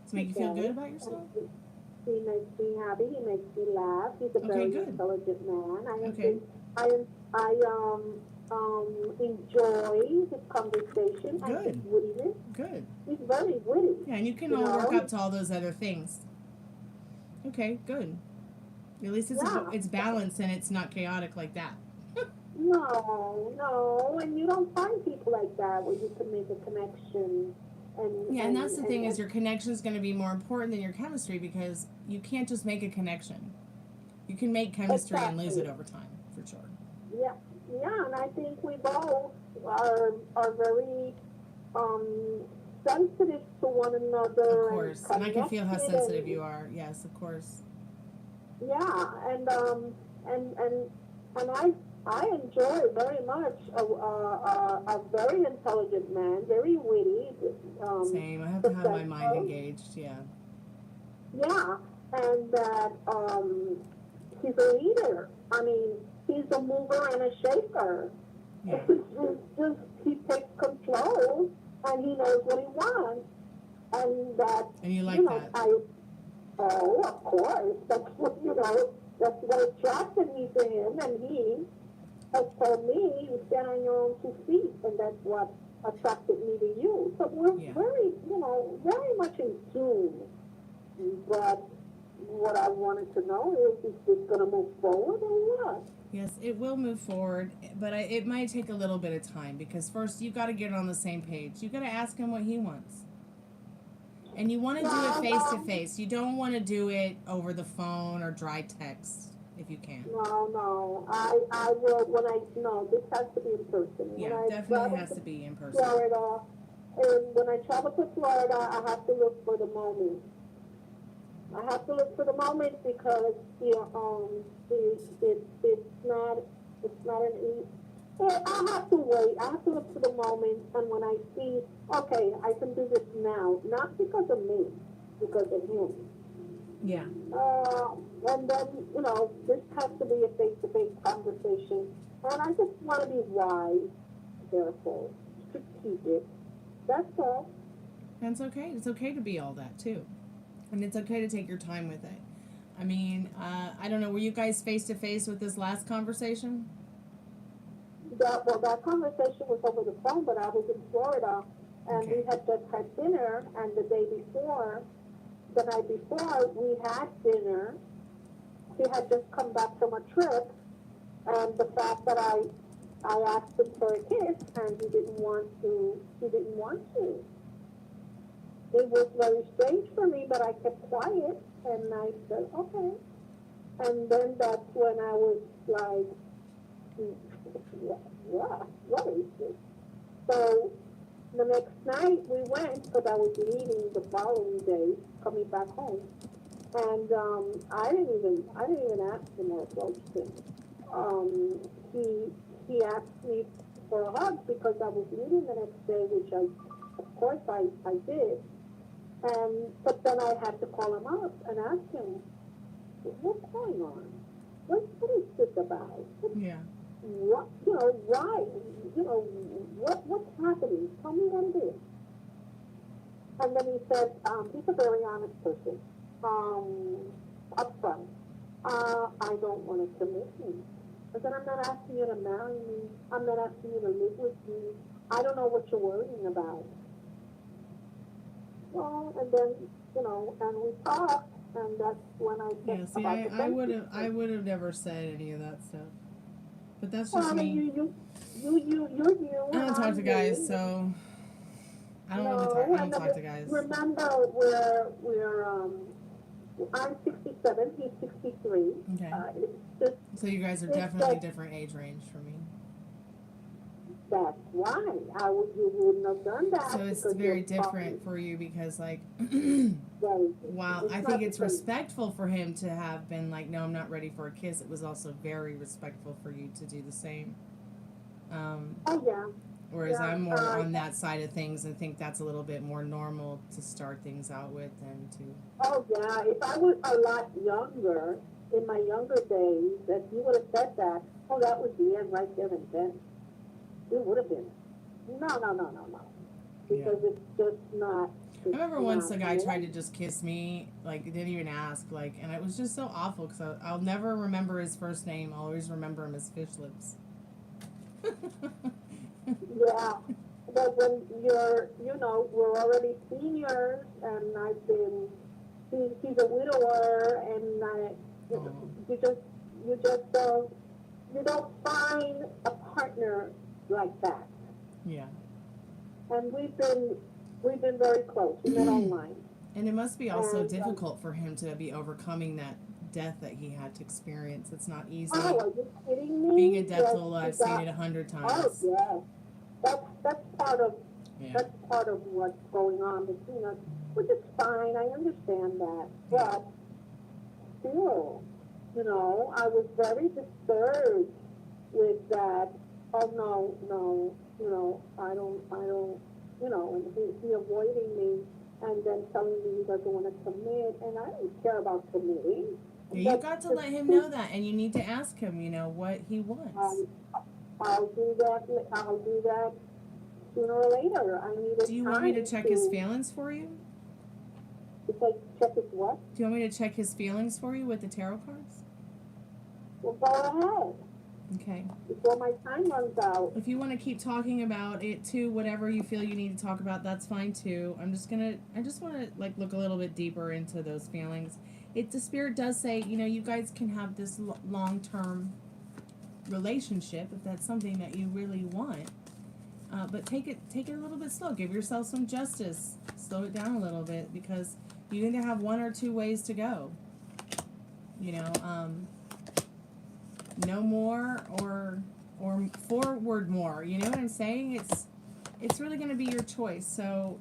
Does he make you feel good about yourself? He makes me happy. He makes me laugh. He's a very intelligent man. I enjoy his conversation and his wittiness. Good. He's very witty. Yeah, and you can all work up to all those other things. Okay, good. At least it's balanced and it's not chaotic like that. No, and you don't find people like that where you can make a connection. And that's the thing is your connection is going to be more important than your chemistry because you can't just make a connection. You can make chemistry and lose it over time, for sure. Yeah, and I think we both are very sensitive to one another. Of course, and I can feel how sensitive you are. Yes, of course. Yeah, and I enjoy very much a very intelligent man, very witty. Same. I have to have my mind engaged. Yeah. Yeah, and that he's a leader. I mean, he's a mover and a shaker. Yeah. He takes control and he knows what he wants, and that. And you like that? Of course. That's what attracted me to him, and he has told me you stand on your own 2 feet, and that's what attracted me to you. So we're very much in tune. But what I wanted to know is this going to move forward or what? Yes, it will move forward, but it might take a little bit of time because first you've got to get on the same page. You've got to ask him what he wants. And you want to do it face to face. You don't want to do it over the phone or dry text if you can. No. I will this has to be in person. Yeah, definitely has to be in person. Florida, and when I travel to Florida, I have to look for the moment. Because it's not an easy. I have to wait. I have to look for the moment, and when I see, okay, I can do this now, not because of me, because of him. Yeah. And then, this has to be a face-to-face conversation, and I just want to be wise, careful, strategic. That's all. That's okay. It's okay to be all that, too. And it's okay to take your time with it. I mean, I don't know, were you guys face-to-face with this last conversation? that conversation was over the phone, but I was in Florida, and we had just had dinner, and the night before, we had dinner. He had just come back from a trip, and the fact that I asked him for a kiss, and he didn't want to. It was very strange for me, but I kept quiet, and I said, okay. And then that's when I was like, what is this? So the next night we went, because I was leaving the following day, coming back home, and I didn't even ask him or approach him. He asked me for a hug because I was leaving the next day, which of course I did. But then I had to call him up and ask him, what's going on? What is this about? Yeah. What, why? What's happening? Tell me what it is. And then he said, he's a very honest person. Upfront. I don't want to commit me. I said, I'm not asking you to marry me. I'm not asking you to live with me. I don't know what you're worrying about. Well, and then, and we talked, and that's when I said, yeah, see, I would have never said any of that stuff. But that's just me. You. I don't talk to guys, so I don't talk to guys. Remember, I'm 67, he's 63. Okay. So you guys are definitely different age range for me. That's why you wouldn't have done that. So it's very different for you because, like, wow, I think it's respectful for him to have been like, no, I'm not ready for a kiss. It was also very respectful for you to do the same. Oh, yeah. Whereas I'm more on that side of things and think that's a little bit more normal to start things out with than to... Oh, yeah. If I was a lot younger, in my younger days, if you would have said that, that was the end right there and then. It would have been. No. Because it's just not... I remember once a guy tried to just kiss me, like, didn't even ask, like, and it was just so awful because I'll never remember his first name. I'll always remember him as Fish Lips. Yeah, but when we're already seniors, and he's a widower, and you don't find a partner like that. Yeah. And we've been very close. We met online. And it must be also difficult for him to be overcoming that death that he had to experience. It's not easy. Oh, are you kidding me? Being a death toll, I've seen it 100 times. Oh, yeah. That's part of what's going on between us, which is fine. I understand that, but still, I was very disturbed with that. Oh no, I don't, and he avoiding me, and then telling me he doesn't want to commit, and I don't care about committing. Yeah, you got to let him know that, and you need to ask him, what he wants. I'll do that sooner or later. I need Do you want me to check his feelings for you? Check his what? Do you want me to check his feelings for you with the tarot cards? Well, go ahead. Okay. Before my time runs out. If you want to keep talking about it too, whatever you feel you need to talk about, that's fine too. I just want to look a little bit deeper into those feelings. The spirit does say, you guys can have this long-term relationship if that's something that you really want. But take it a little bit slow. Give yourself some justice. Slow it down a little bit because you either have one or two ways to go. No more or forward more. You know what I'm saying? It's really going to be your choice. So,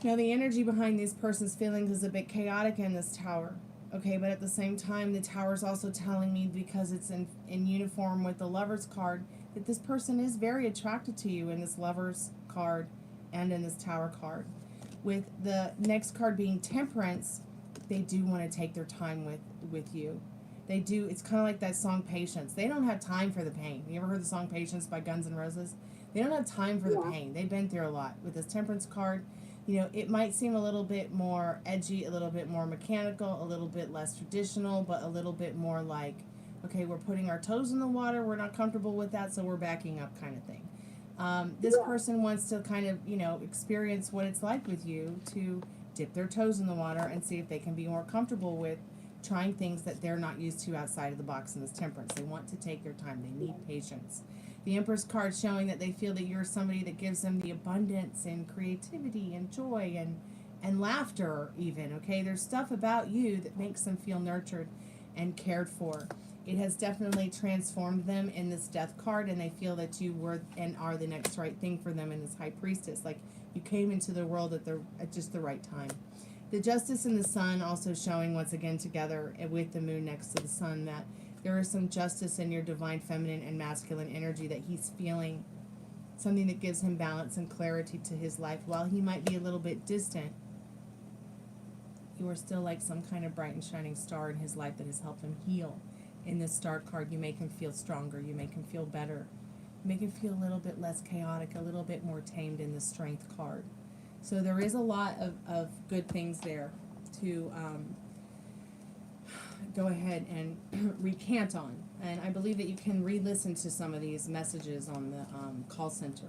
the energy behind this person's feelings is a bit chaotic in this tower. Okay, but at the same time, the tower's also telling me, because it's in uniform with the Lover's card, that this person is very attracted to you in this Lover's card and in this Tower card. With the next card being Temperance, they do want to take their time with you. They do. It's kind of like that song Patience. They don't have time for the pain. You ever heard the song Patience by Guns N' Roses? They don't have time for the pain. They've been through a lot. With this Temperance card, it might seem a little bit more edgy, a little bit more mechanical, a little bit less traditional, but a little bit more like Okay, we're putting our toes in the water. We're not comfortable with that, so we're backing up, kind of thing. This Yeah. person wants to kind of, experience what it's like with you to dip their toes in the water and see if they can be more comfortable with trying things that they're not used to outside of the box in this temperance. They want to take their time. They need patience. The Empress card showing that they feel that you're somebody that gives them the abundance and creativity and joy and laughter even, okay? There's stuff about you that makes them feel nurtured and cared for. It has definitely transformed them in this Death card, and they feel that you were and are the next right thing for them in this High Priestess. Like, you came into the world at just the right time. The Justice and the Sun also showing once again together with the Moon next to the Sun that there is some justice in your divine feminine and masculine energy that he's feeling, something that gives him balance and clarity to his life. While he might be a little bit distant, you are still like some kind of bright and shining star in his life that has helped him heal. In this Star card, you make him feel stronger, you make him feel better, you make him feel a little bit less chaotic, a little bit more tamed in the Strength card. So there is a lot of good things there to go ahead and recant on. And I believe that you can re-listen to some of these messages on the call center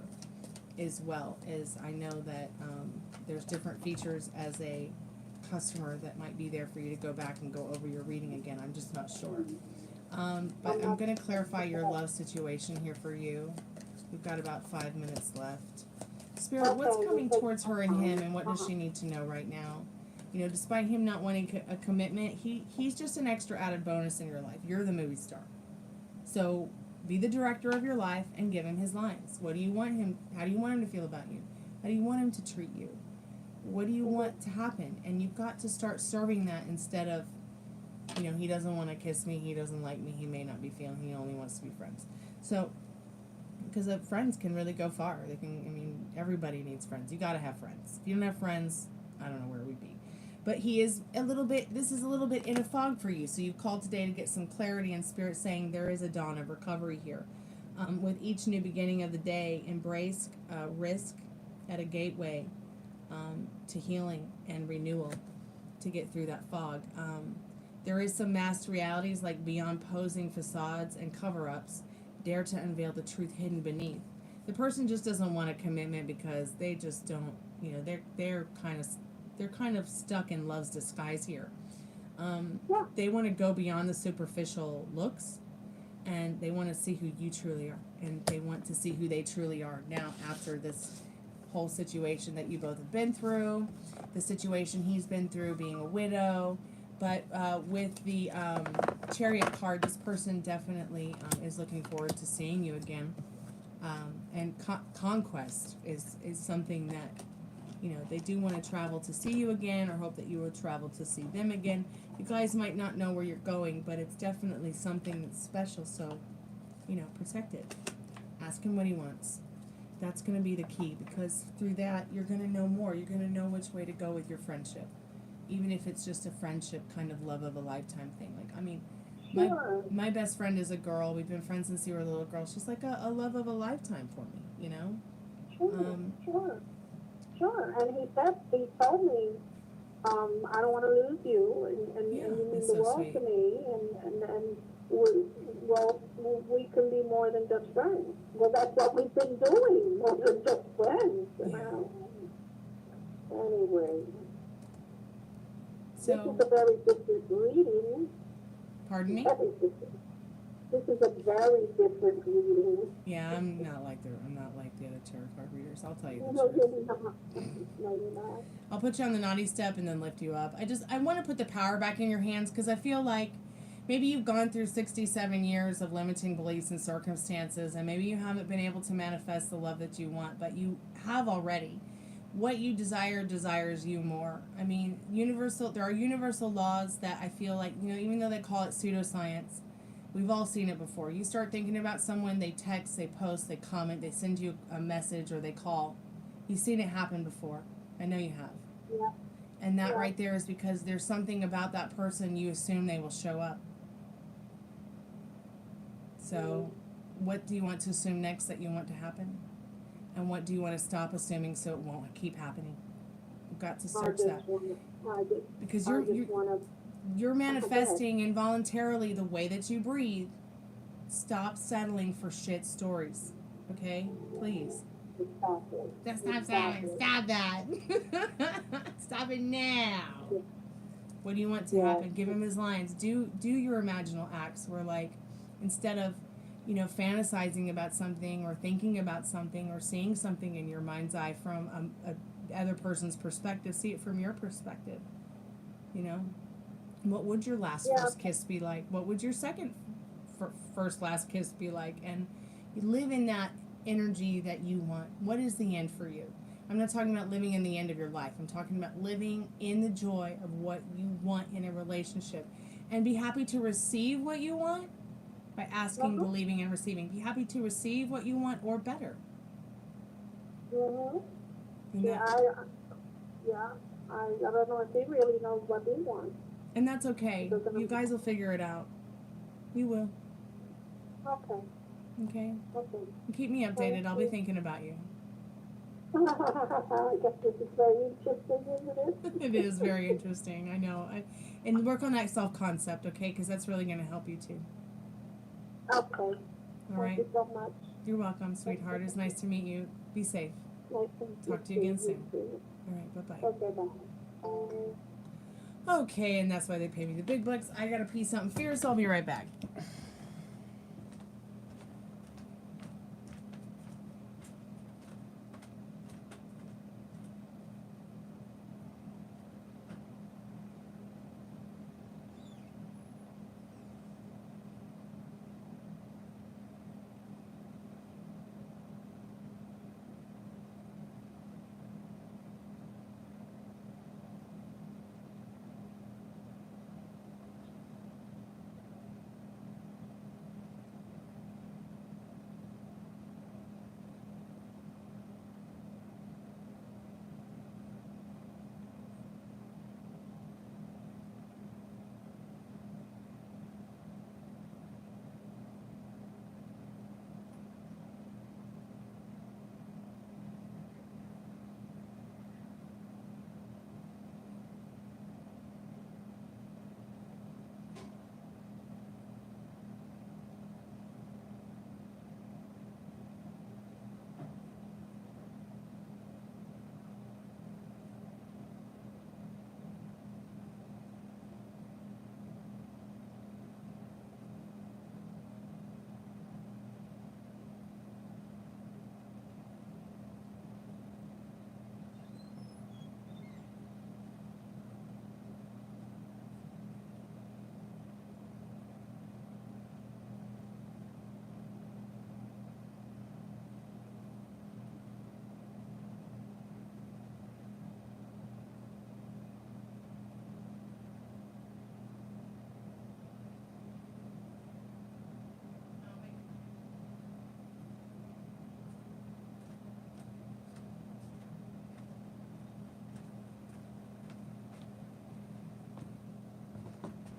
as well, as I know that there's different features as a customer that might be there for you to go back and go over your reading again. I'm just not sure. But I'm going to clarify your love situation here for you. We've got about 5 minutes left. Spirit, what's coming towards her and him, and what does she need to know right now? Despite him not wanting a commitment, he's just an extra added bonus in your life. You're the movie star. So be the director of your life and give him his lines. What do you want him? How do you want him to feel about you? How do you want him to treat you? What do you want to happen? And you've got to start serving that instead of, he doesn't want to kiss me, he doesn't like me, he may not be feeling, he only wants to be friends. So, because friends can really go far. They can, everybody needs friends. You got to have friends. If you don't have friends, I don't know where we'd be. But this is a little bit in a fog for you. So you called today to get some clarity, and Spirit saying there is a dawn of recovery here. With each new beginning of the day, embrace risk at a gateway to healing and renewal to get through that fog. There is some masked realities, like beyond posing facades and cover-ups, dare to unveil the truth hidden beneath. The person just doesn't want a commitment because they just don't, they're kind of stuck in love's disguise here. They want to go beyond the superficial looks, and they want to see who you truly are, and they want to see who they truly are now after this whole situation that you both have been through, the situation he's been through being a widow. But with the Chariot card, this person definitely is looking forward to seeing you again. And conquest is something that, they do want to travel to see you again, or hope that you will travel to see them again. You guys might not know where you're going, but it's definitely something that's special, so, protect it. Ask him what he wants. That's going to be the key, because through that, you're going to know more. You're going to know which way to go with your friendship. Even if it's just a friendship kind of love of a lifetime thing. Like, my best friend is a girl. We've been friends since we were a little girl. She's like a love of a lifetime for me, Sure. And he told me, I don't want to lose you, and you mean the world to me, and we can be more than just friends. Well, that's what we've been doing, more than just friends, Anyway. So, this is a very different reading. Pardon me? This is a very different reading. Yeah, I'm not like the other tarot card readers. I'll tell you the No, truth. you're not. No, you're not. I'll put you on the naughty step and then lift you up. I want to put the power back in your hands, because I feel like maybe you've gone through 67 years of limiting beliefs and circumstances, and maybe you haven't been able to manifest the love that you want, but you have already. What you desires you more. There are universal laws that I feel like, even though they call it pseudoscience, we've all seen it before. You start thinking about someone, they text, they post, they comment, they send you a message, or they call. You've seen it happen before. I know you have. Yeah. And that right there is because there's something about that person you assume they will show up. So, what do you want to assume next that you want to happen? And what do you want to stop assuming so it won't keep happening? You've got to search that. Because you're manifesting involuntarily the way that you breathe. Stop settling for shit stories. Okay? Please. Exactly. Stop settling. Stop that. Stop it now. What do you want to happen? Give him his lines. Do your imaginal acts where, like, instead of, you know, fantasizing about something or thinking about something or seeing something in your mind's eye from a other person's perspective, see it from your perspective. You know? What would your first kiss be like? What would your second first last kiss be like? And you live in that energy that you want. What is the end for you? I'm not talking about living in the end of your life. I'm talking about living in the joy of what you want in a relationship. And be happy to receive what you want by asking, believing, and receiving. Be happy to receive what you want or better. I don't know if he really knows what he wants. And that's okay. You guys will figure it out. You will. Okay. Okay? Keep me updated. I'll be thinking about you. I guess this is very interesting, isn't it? It is very interesting. I know. And work on that self-concept, okay? Because that's really going to help you, too. Okay. All right. Thank you so much. You're welcome, sweetheart. It's nice to meet you. Be safe. Nice to meet Talk to you again soon. All right. Bye-bye. Okay, bye. Okay, and that's why they pay me the big bucks. I got to pee something fierce. I'll be right back.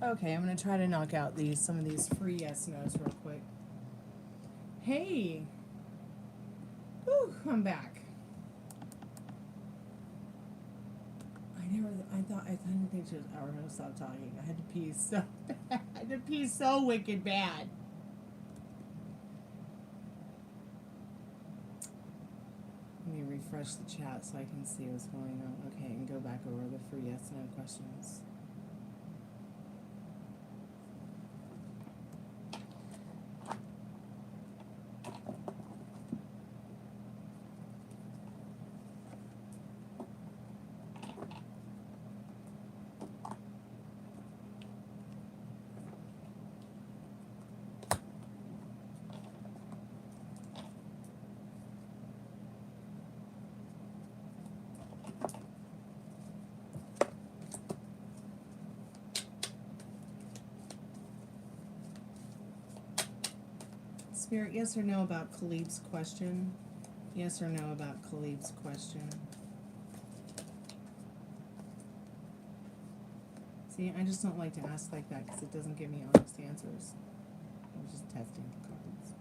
Okay, I'm going to try to knock out some of these free yes/no's real quick. Hey! Whew, I'm back. I didn't think she was ever going to stop talking. I had to pee so bad. I had to pee so wicked bad. Let me refresh the chat so I can see what's going on. Okay, and go back over the free yes/no questions. Spirit, yes or no about Khalib's question? Yes or no about Khalib's question? See, I just don't like to ask like that because it doesn't give me honest answers. I was just testing the cards.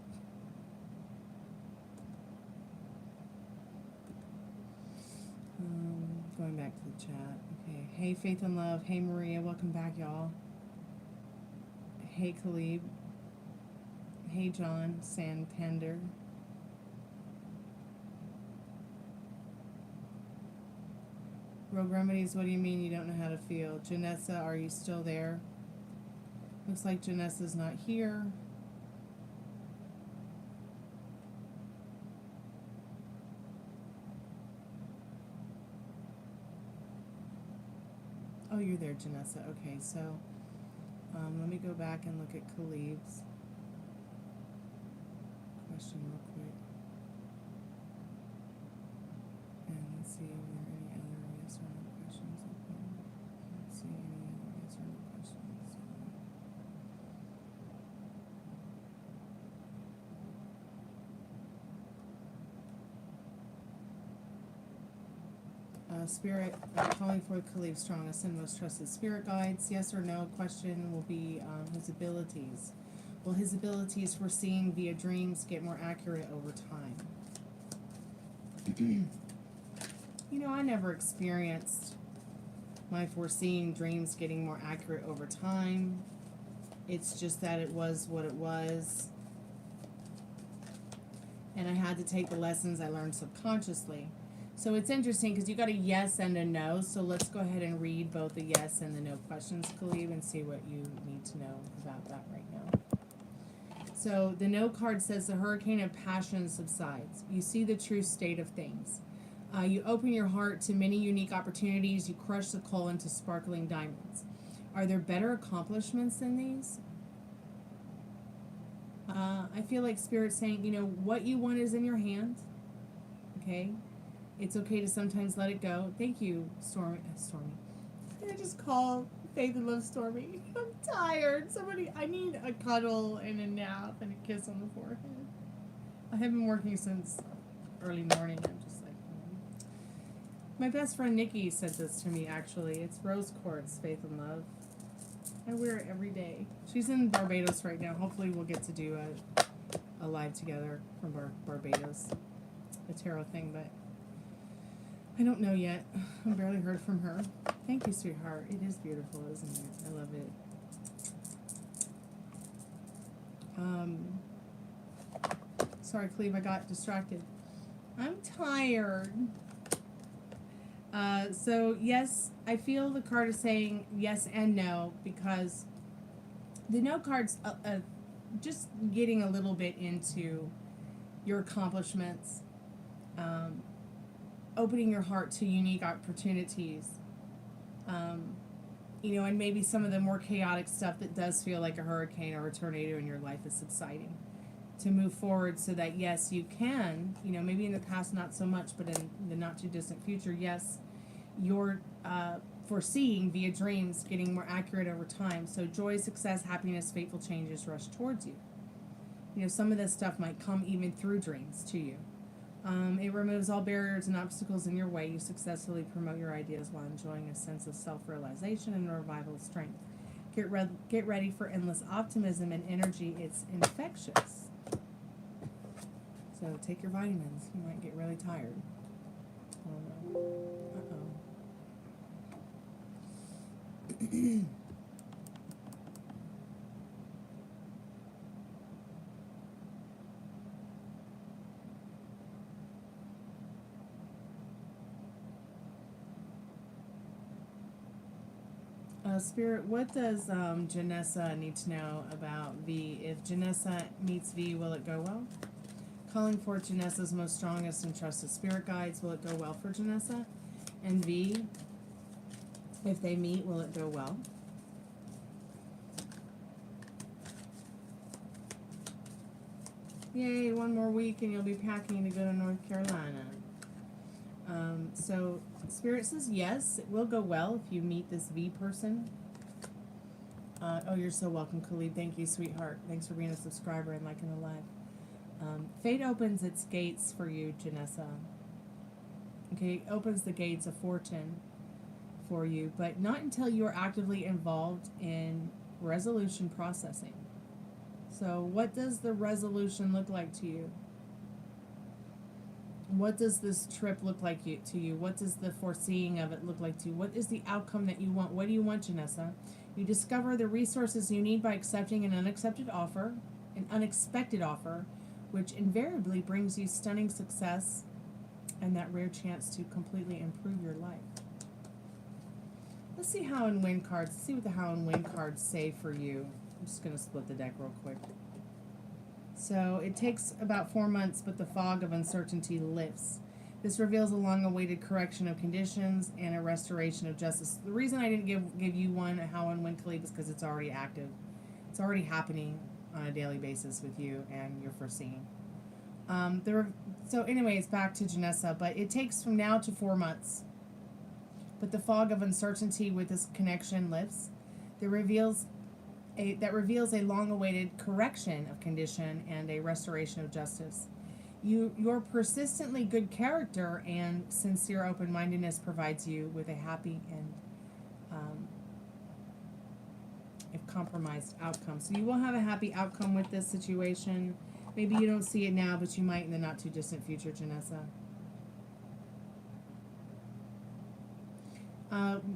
Going back to the chat. Okay. Hey, Faith and Love. Hey, Maria. Welcome back, y'all. Hey, Khalib. Hey, John Santander. Rogue Remedies, what do you mean you don't know how to feel? Janessa, are you still there? Looks like Janessa's not here. Oh, you're there, Janessa. Okay, so let me go back and look at Khalib's question real quick. And let's see if there are any other yes or no questions up there. Let's see any other yes or no questions. Spirit, calling for Khalib's strongest and most trusted spirit guides. Yes or no question will be his abilities. Will his abilities foreseeing via dreams get more accurate over time? You know, I never experienced my foreseeing dreams getting more accurate over time. It's just that it was what it was. And I had to take the lessons I learned subconsciously. So it's interesting because you got a yes and a no. So let's go ahead and read both the yes and the no questions, Khalib, and see what you need to know about that right now. So the no card says the hurricane of passion subsides. You see the true state of things. You open your heart to many unique opportunities. You crush the coal into sparkling diamonds. Are there better accomplishments than these? I feel like Spirit's saying, you know, what you want is in your hand. Okay? It's okay to sometimes let it go. Thank you, Stormy. Did I just call Faith and Love Stormy? I'm tired. I need a cuddle and a nap and a kiss on the forehead. I have been working since early morning. I'm just like, My best friend Nikki said this to me, actually. It's rose quartz, Faith and Love. I wear it every day. She's in Barbados right now. Hopefully we'll get to do a live together from Barbados. A tarot thing, but I don't know yet. I've barely heard from her. Thank you, sweetheart. It is beautiful, isn't it? I love it. Sorry, Cleve, I got distracted. I'm tired. So, yes, I feel the card is saying yes and no, because the no card's just getting a little bit into your accomplishments. Opening your heart to unique opportunities, you know, and maybe some of the more chaotic stuff that does feel like a hurricane or a tornado in your life is subsiding. To move forward so that, yes, you can, you know, maybe in the past not so much, but in the not too distant future, yes, you're foreseeing via dreams getting more accurate over time. So joy, success, happiness, fateful changes rush towards you. You know, some of this stuff might come even through dreams to you. It removes all barriers and obstacles in your way. You successfully promote your ideas while enjoying a sense of self-realization and a revival of strength. Get ready for endless optimism and energy. It's infectious. So take your vitamins. You might get really tired. Oh no. Uh-oh. Spirit, what does Janessa need to know about V? If Janessa meets V, will it go well? Calling for Janessa's most strongest and trusted spirit guides, will it go well for Janessa? And V, if they meet, will it go well? Yay, one more week and you'll be packing to go to North Carolina. So Spirit says yes, it will go well if you meet this V person. Oh, you're so welcome, Khalid. Thank you, sweetheart. Thanks for being a subscriber and liking the live. Fate opens its gates for you, Janessa. Okay, it opens the gates of fortune for you, but not until you are actively involved in resolution processing. So what does the resolution look like to you? What does this trip look like to you? What does the foreseeing of it look like to you? What is the outcome that you want? What do you want, Janessa? You discover the resources you need by accepting an unexpected offer, which invariably brings you stunning success and that rare chance to completely improve your life. Let's see how and when cards. Let's see what the how and when cards say for you. I'm just going to split the deck real quick. So it takes about 4 months, but the fog of uncertainty lifts. This reveals a long-awaited correction of conditions and a restoration of justice. The reason I didn't give you one, a how and when, Khalid, is because it's already active. It's already happening on a daily basis with you and you're foreseeing. So anyways, back to Janessa, but it takes from now to 4 months. But the fog of uncertainty with this connection lifts. That reveals a long-awaited correction of condition and a restoration of justice. Your persistently good character and sincere open-mindedness provides you with a happy and if compromised outcome. So you will have a happy outcome with this situation. Maybe you don't see it now, but you might in the not-too-distant future, Janessa.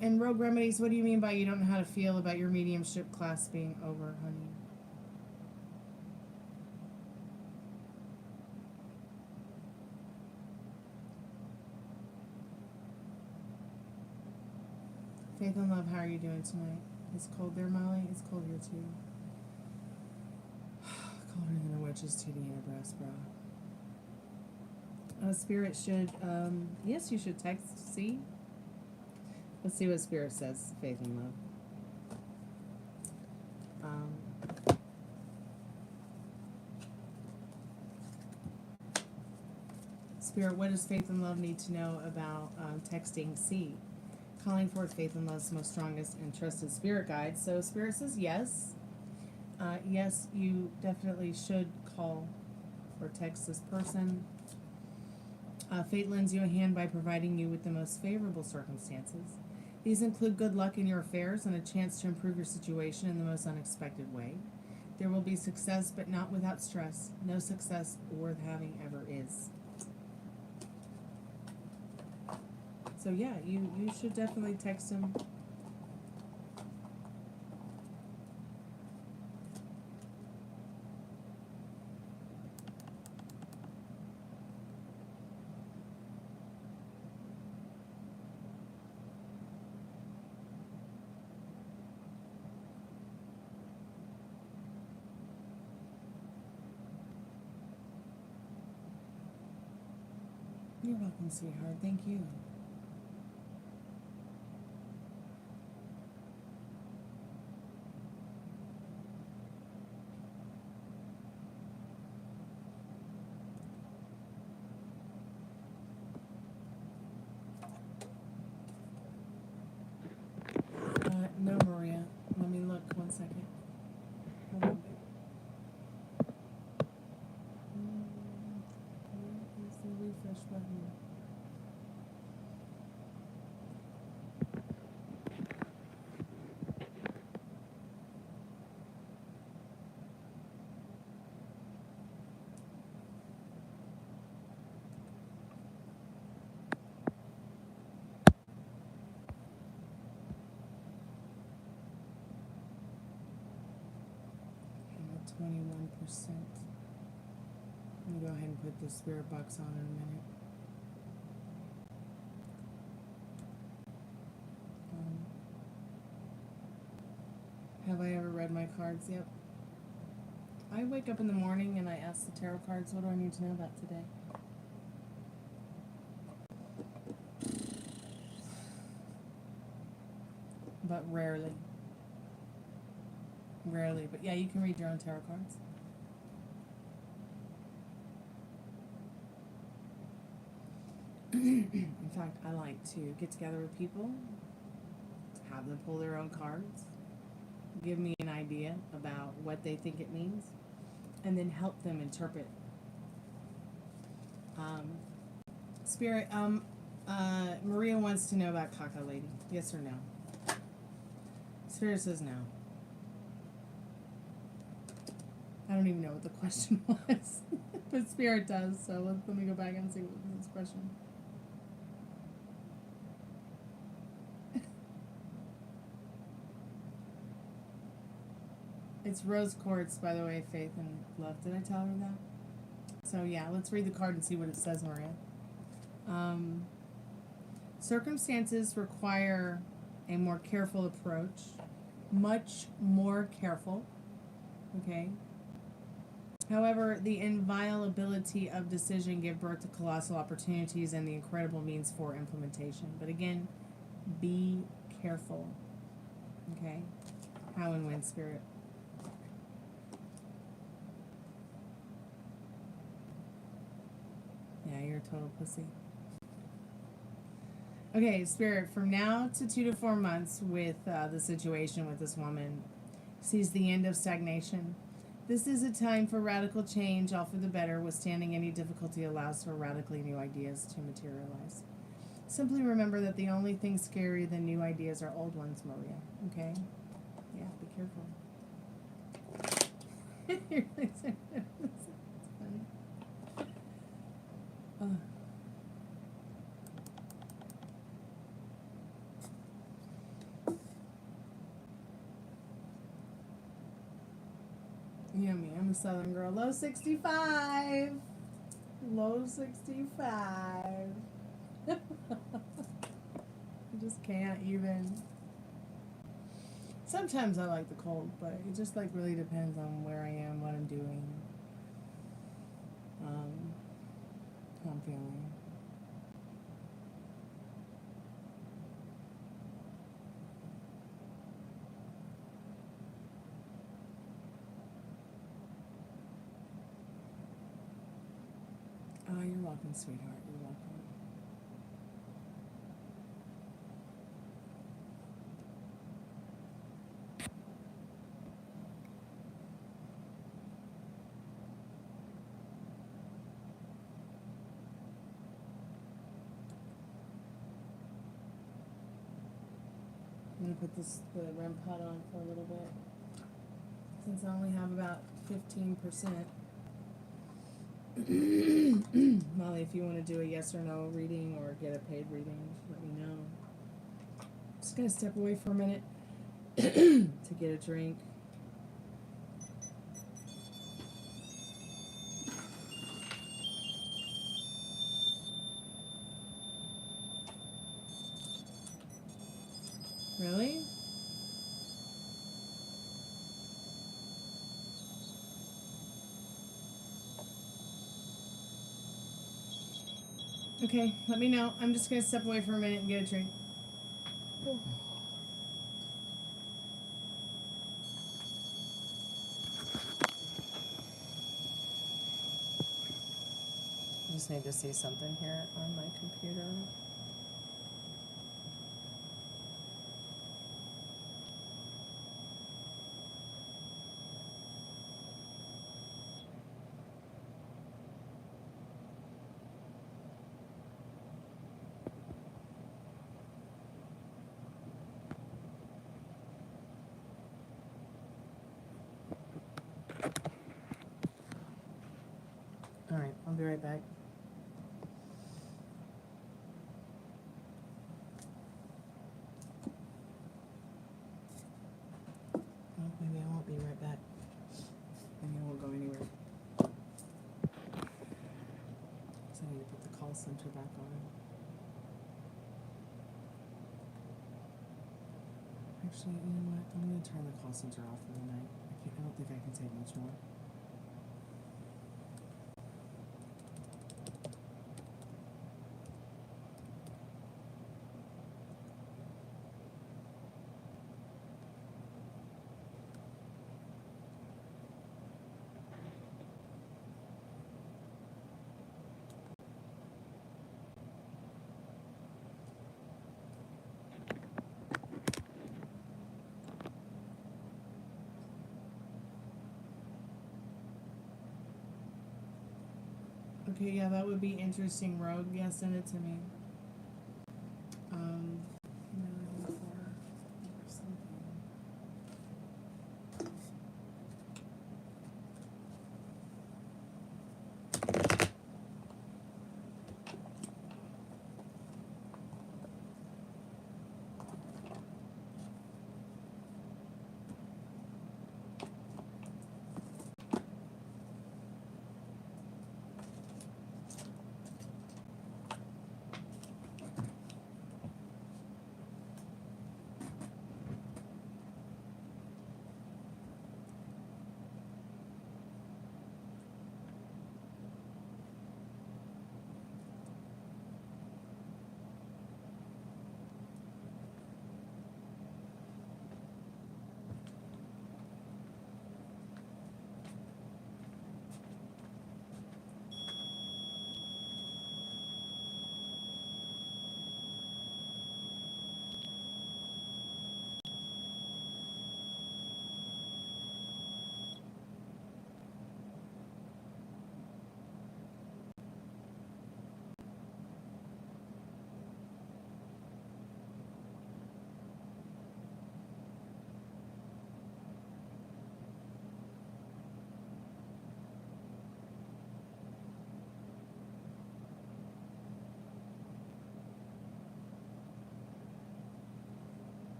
And Rogue Remedies, what do you mean by you don't know how to feel about your mediumship class being over, honey? Faith and Love, how are you doing tonight? It's cold there, Molly? It's cold here, too. Colder than a witch's titty in a brass bra. Spirit should, yes, you should text C. Let's see what Spirit says, Faith and Love. Spirit, what does Faith and Love need to know about texting C? Calling forth Faith and Love's most strongest and trusted spirit guide. So Spirit says yes. Yes, you definitely should call or text this person. Fate lends you a hand by providing you with the most favorable circumstances. These include good luck in your affairs and a chance to improve your situation in the most unexpected way. There will be success, but not without stress. No success worth having ever is. So yeah, you should definitely text him. You're welcome, sweetheart. Thank you. No, Maria. Let me look 1 second. Hold on. Where is the refresh button? I'm at 21%. I'm going to go ahead and put the spirit box on in a minute. Have I ever read my cards? Yep. I wake up in the morning and I ask the tarot cards, what do I need to know about today? But rarely. Rarely. But yeah, you can read your own tarot cards. In fact, I like to get together with people, have them pull their own cards, give me an idea about what they think it means, and then help them interpret. Spirit, Maria wants to know about Caca Lady. Yes or no? Spirit says no. I don't even know what the question was. But Spirit does, so let me go back and see what was this question. It's rose quartz, by the way, Faith and Love. Did I tell her that? So yeah, let's read the card and see what it says, Maria. Circumstances require a more careful approach. Much more careful. Okay? However, the inviolability of decision give birth to colossal opportunities and the incredible means for implementation. But again, be careful. Okay? How and when, Spirit. Yeah, you're a total pussy. Okay, Spirit, from now to 2 to 4 months with the situation with this woman sees the end of stagnation. This is a time for radical change, all for the better. Withstanding any difficulty allows for radically new ideas to materialize. Simply remember that the only thing scarier than new ideas are old ones, Maria. Okay? Yeah, be careful. You're really saying that. That's funny. Yummy. I'm a Southern girl. Low 65. Low 65. I just can't even. Sometimes I like the cold, but it just like really depends on where I am, what I'm doing, how I'm feeling. Oh, you're welcome, sweetheart. You're welcome. I'm going to put the REM pod on for a little bit, since I only have about 15%. Molly, if you want to do a yes or no reading or get a paid reading, let me know. I'm just going to step away for a minute to get a drink. Really? Okay, let me know. I'm just going to step away for a minute and get a drink. Oh. I just need to see something here on my computer. Alright, I'll be right back. Well, maybe I won't be right back. Maybe I won't go anywhere. So I need to put the call center back on. Actually, you know what? I'm going to turn the call center off for the night. I don't think I can take much more. Okay, yeah, that would be interesting, Rogue. Yeah, send it to me.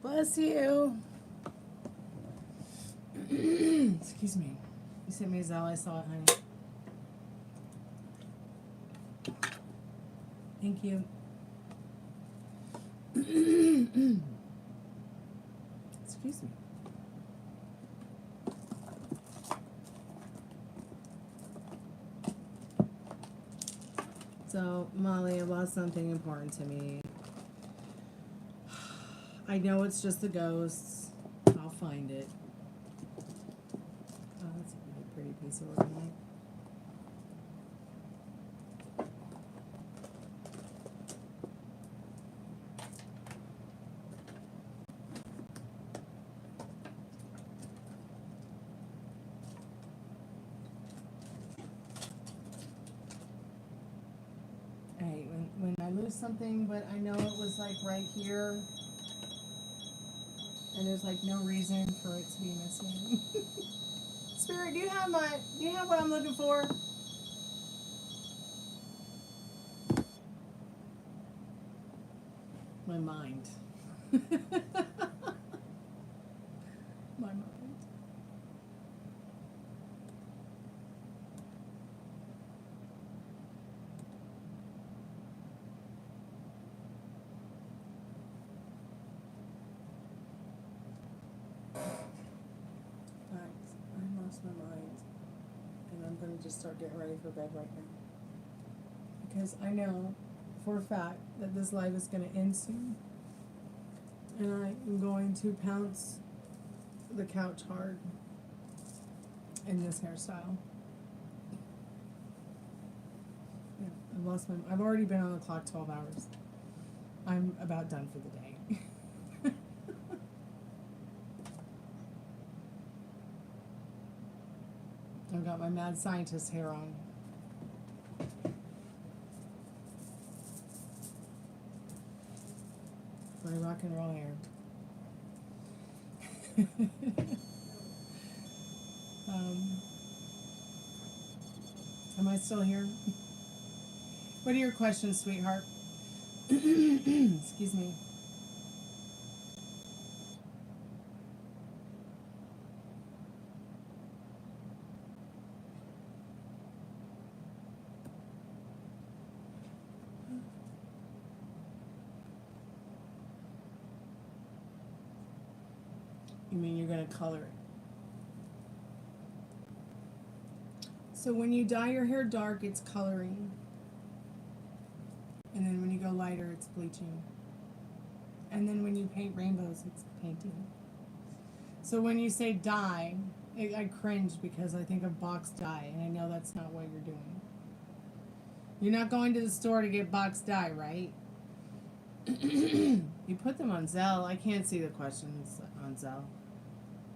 Bless you. Excuse me. You sent me a Zelle. I saw it, honey. Thank you. Excuse me. So, Molly, about something important to me. I know it's just the ghosts. I'll find it. Oh, that's a really pretty piece of ornament. Hey, when I lose something, but I know it was like right here, and there's like no reason for it to be missing. Spirit, do you have what I'm looking for? My mind. My mind. I lost my mind, and I'm gonna just start getting ready for bed right now, because I know for a fact that this live is gonna end soon, and I am going to pounce the couch hard in this hairstyle. Yeah, I've already been on the clock 12 hours. I'm about done for the day. I've got my mad scientist hair on. My rock and roll hair. Am I still here? What are your questions, sweetheart? Excuse me. You mean you're going to color it? So when you dye your hair dark, it's coloring. And then when you go lighter, it's bleaching. And then when you paint rainbows, it's painting. So when you say dye, I cringe because I think of box dye, and I know that's not what you're doing. You're not going to the store to get box dye, right? You put them on Zelle. I can't see the questions on Zelle.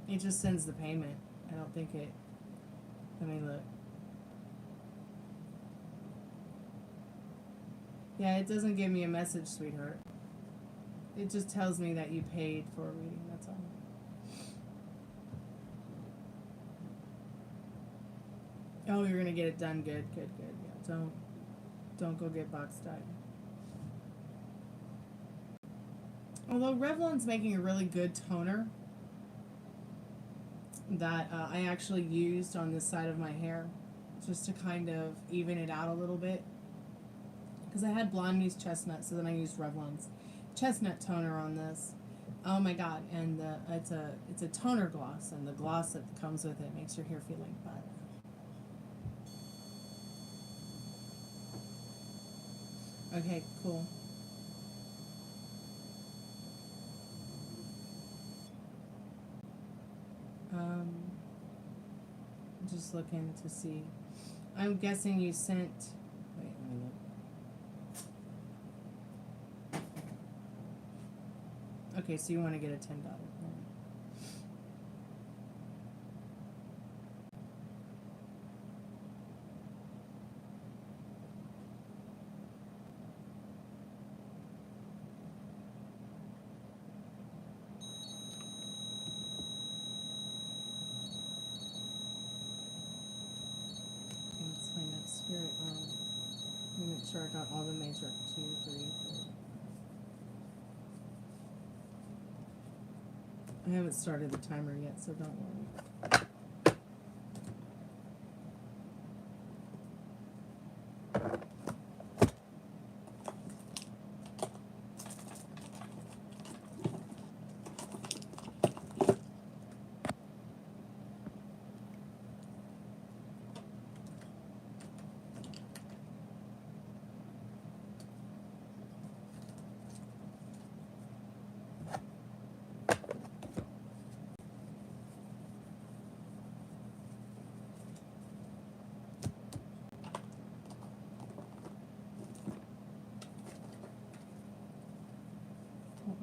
It just sends the payment. I don't think it... Let me look. Yeah, it doesn't give me a message, sweetheart. It just tells me that you paid for a reading, that's all. Oh, you're gonna get it done. Good. Yeah, don't go get box dye. Although Revlon's making a really good toner that I actually used on this side of my hair just to kind of even it out a little bit. Because I had blonde mousse chestnut, so then I used Revlon's chestnut toner on this. Oh my god, and it's a toner gloss, and the gloss that comes with it makes your hair feel like butter. Okay, cool. Just looking to see. I'm guessing you sent... Wait, let me look. Okay, so you want to get a $10 one. Let's find out spirit. Let me make sure I got all the major. 2, 3, 4. I haven't started the timer yet, so don't worry.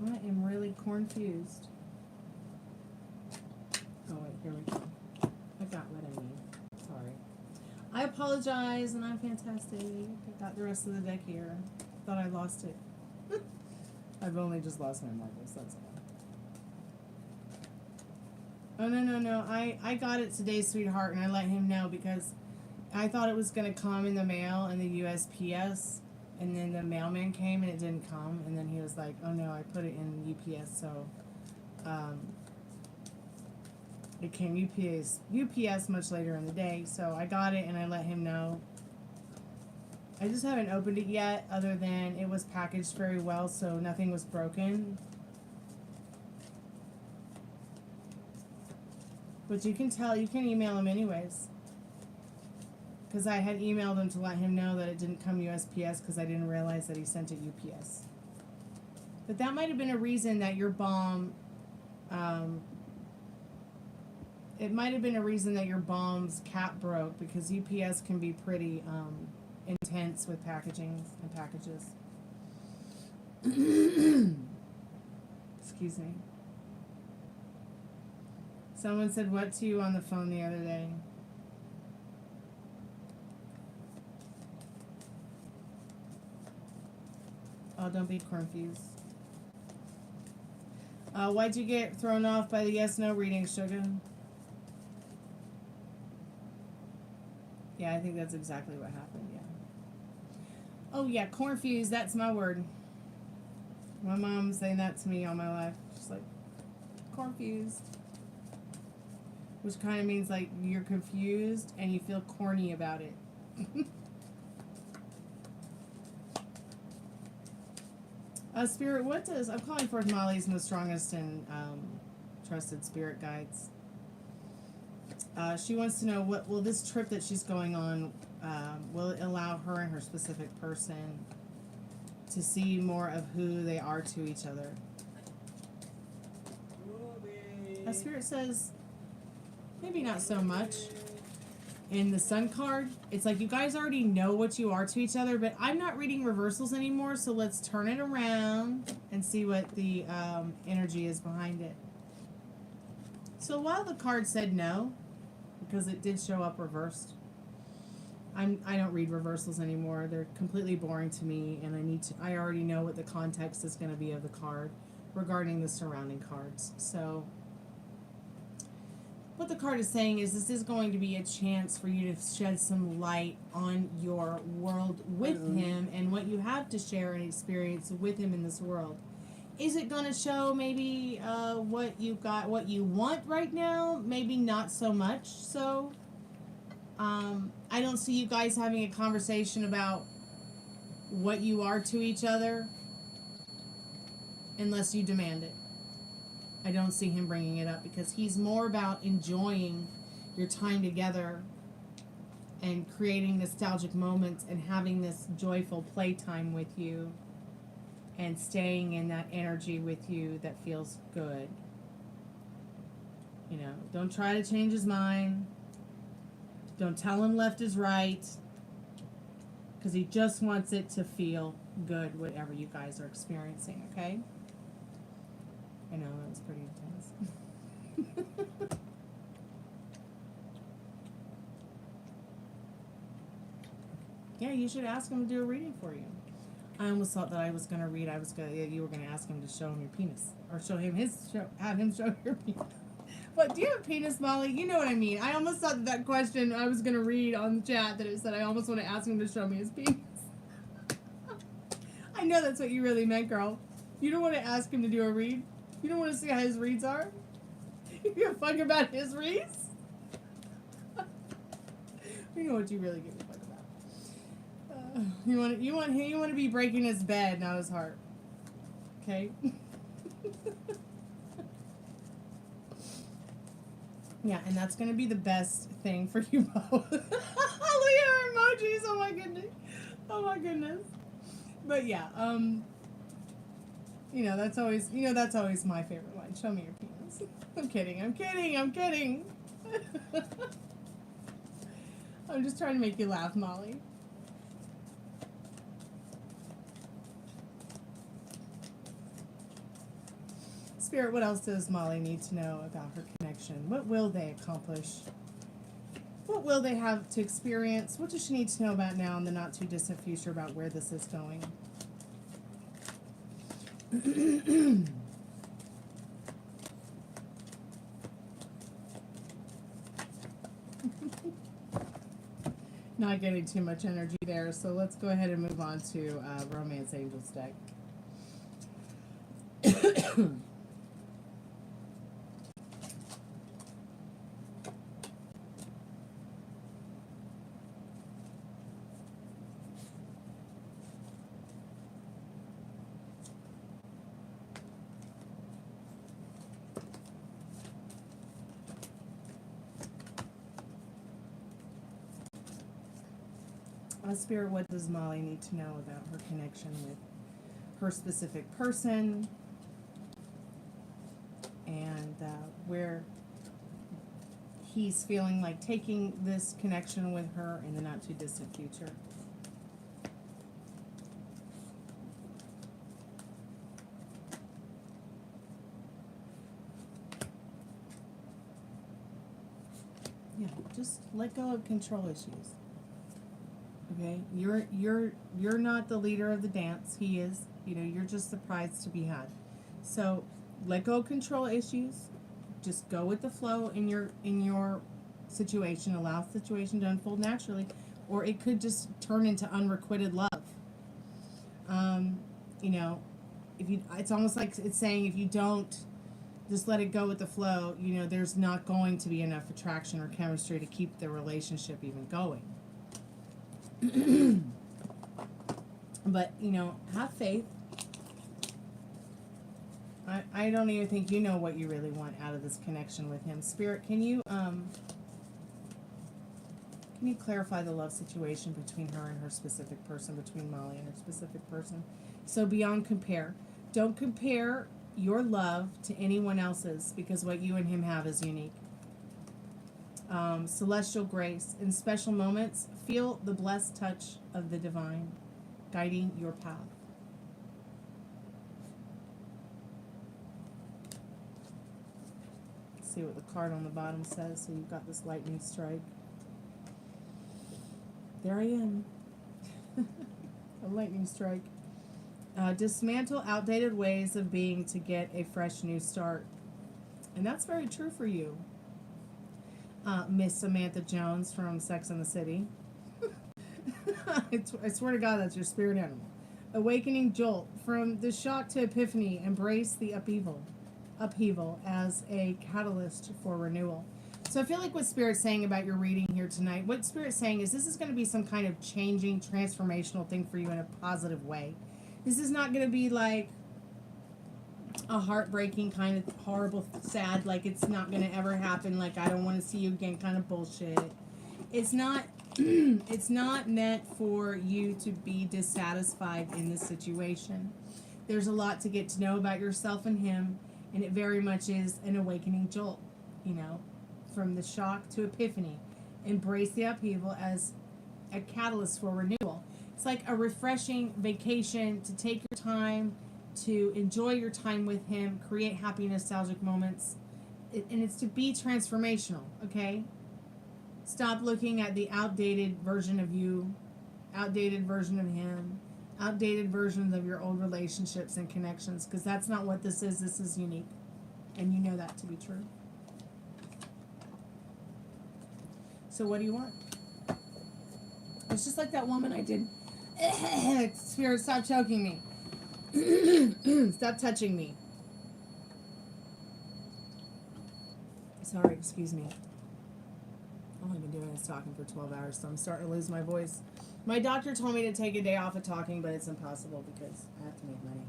I am really confused. Oh wait, here we go. I got what I need. Sorry. I apologize, and I'm fantastic. I got the rest of the deck here. Thought I lost it. I've only just lost my marbles, that's all. Oh, no. I got it today, sweetheart, and I let him know because I thought it was going to come in the mail in the USPS. And then the mailman came and it didn't come. And then he was like, oh no, I put it in UPS. So it came UPS much later in the day. So I got it and I let him know. I just haven't opened it yet, other than it was packaged very well, so nothing was broken. But you can tell, you can email him anyways. Because I had emailed him to let him know that it didn't come USPS because I didn't realize that he sent it UPS. But that might have been a reason that your bomb, it might have been a reason that your bomb's cap broke, because UPS can be pretty intense with packaging and packages. Excuse me. Someone said what to you on the phone the other day? Oh, don't be confused. Why'd you get thrown off by the yes-no reading, sugar? Yeah, I think that's exactly what happened, yeah. Oh, yeah, confused, that's my word. My mom's saying that to me all my life. She's like, confused. Which kind of means, like, you're confused and you feel corny about it. Spirit, what does... I'm calling forth Molly's most strongest and trusted spirit guides. She wants to know, what will this trip that she's going on, will it allow her and her specific person to see more of who they are to each other? Spirit says, maybe not so much. In the Sun card, it's like you guys already know what you are to each other, but I'm not reading reversals anymore, so let's turn it around and see what the energy is behind it. So while the card said no, because it did show up reversed, I don't read reversals anymore. They're completely boring to me, and I already know what the context is going to be of the card regarding the surrounding cards. So what the card is saying is this is going to be a chance for you to shed some light on your world with him and what you have to share and experience with him in this world. Is it going to show maybe what you got, what you want right now? Maybe not so much. So I don't see you guys having a conversation about what you are to each other unless you demand it. I don't see him bringing it up because he's more about enjoying your time together and creating nostalgic moments and having this joyful playtime with you and staying in that energy with you that feels good. You know, don't try to change his mind. Don't tell him left is right, because he just wants it to feel good, whatever you guys are experiencing, okay? I know, that was pretty intense. Yeah, you should ask him to do a reading for you. I almost thought that I was going to read, you were going to ask him to show him your penis. Or have him show your penis. But do you have a penis, Molly? You know what I mean. I almost thought that question I was going to read on the chat that it said I almost want to ask him to show me his penis. I know that's what you really meant, girl. You don't want to ask him to do a read? You don't want to see how his reads are? You give a fuck about his reads? You know what you really give a fuck about. You want to be breaking his bed, not his heart. Okay? Yeah, and that's going to be the best thing for you both. Look at our emojis. Oh my goodness. Oh my goodness. But yeah, that's always my favorite line. Show me your penis. I'm kidding. I'm just trying to make you laugh, Molly. Spirit, what else does Molly need to know about her connection? What will they accomplish? What will they have to experience? What does she need to know about now in the not too distant future about where this is going? Not getting too much energy there, so let's go ahead and move on to Romance Angels deck. Spirit, what does Molly need to know about her connection with her specific person and where he's feeling like taking this connection with her in the not too distant future? Yeah, just let go of control issues. Okay, you're not the leader of the dance. He is. You're just the prize to be had. So let go of control issues. Just go with the flow in your situation. Allow the situation to unfold naturally, or it could just turn into unrequited love. It's almost like it's saying if you don't just let it go with the flow, there's not going to be enough attraction or chemistry to keep the relationship even going. But, have faith. I don't even think you know what you really want out of this connection with him. Spirit, can you clarify the love situation between her and her specific person, between Molly and her specific person? So beyond compare. Don't compare your love to anyone else's, because what you and him have is unique. Celestial grace. In special moments, feel the blessed touch of the divine guiding your path. Let's see what the card on the bottom says. So you've got this lightning strike. There I am. A lightning strike. Dismantle outdated ways of being to get a fresh new start. And that's very true for you. Miss Samantha Jones from Sex and the City. I swear to God, that's your spirit animal. Awakening jolt. From the shock to epiphany, embrace the upheaval as a catalyst for renewal. So I feel like what Spirit's saying about your reading here tonight, what Spirit's saying is this is going to be some kind of changing, transformational thing for you in a positive way. This is not going to be like a heartbreaking kind of horrible, sad, like it's not going to ever happen, like I don't want to see you again kind of bullshit. It's not it's not meant for you to be dissatisfied in this situation. There's a lot to get to know about yourself and him, and it very much is an awakening jolt, from the shock to epiphany. Embrace the upheaval as a catalyst for renewal. It's like a refreshing vacation to take your time, to enjoy your time with him, create happy, nostalgic moments, and it's to be transformational, okay? Stop looking at the outdated version of you, outdated version of him, outdated versions of your old relationships and connections, because that's not what this is. This is unique, and you know that to be true. So what do you want? It's just like that woman I did. Spirit, stop choking me. Stop touching me. Sorry, excuse me. All I've been doing is talking for 12 hours, so I'm starting to lose my voice. My doctor told me to take a day off of talking, but it's impossible because I have to make money.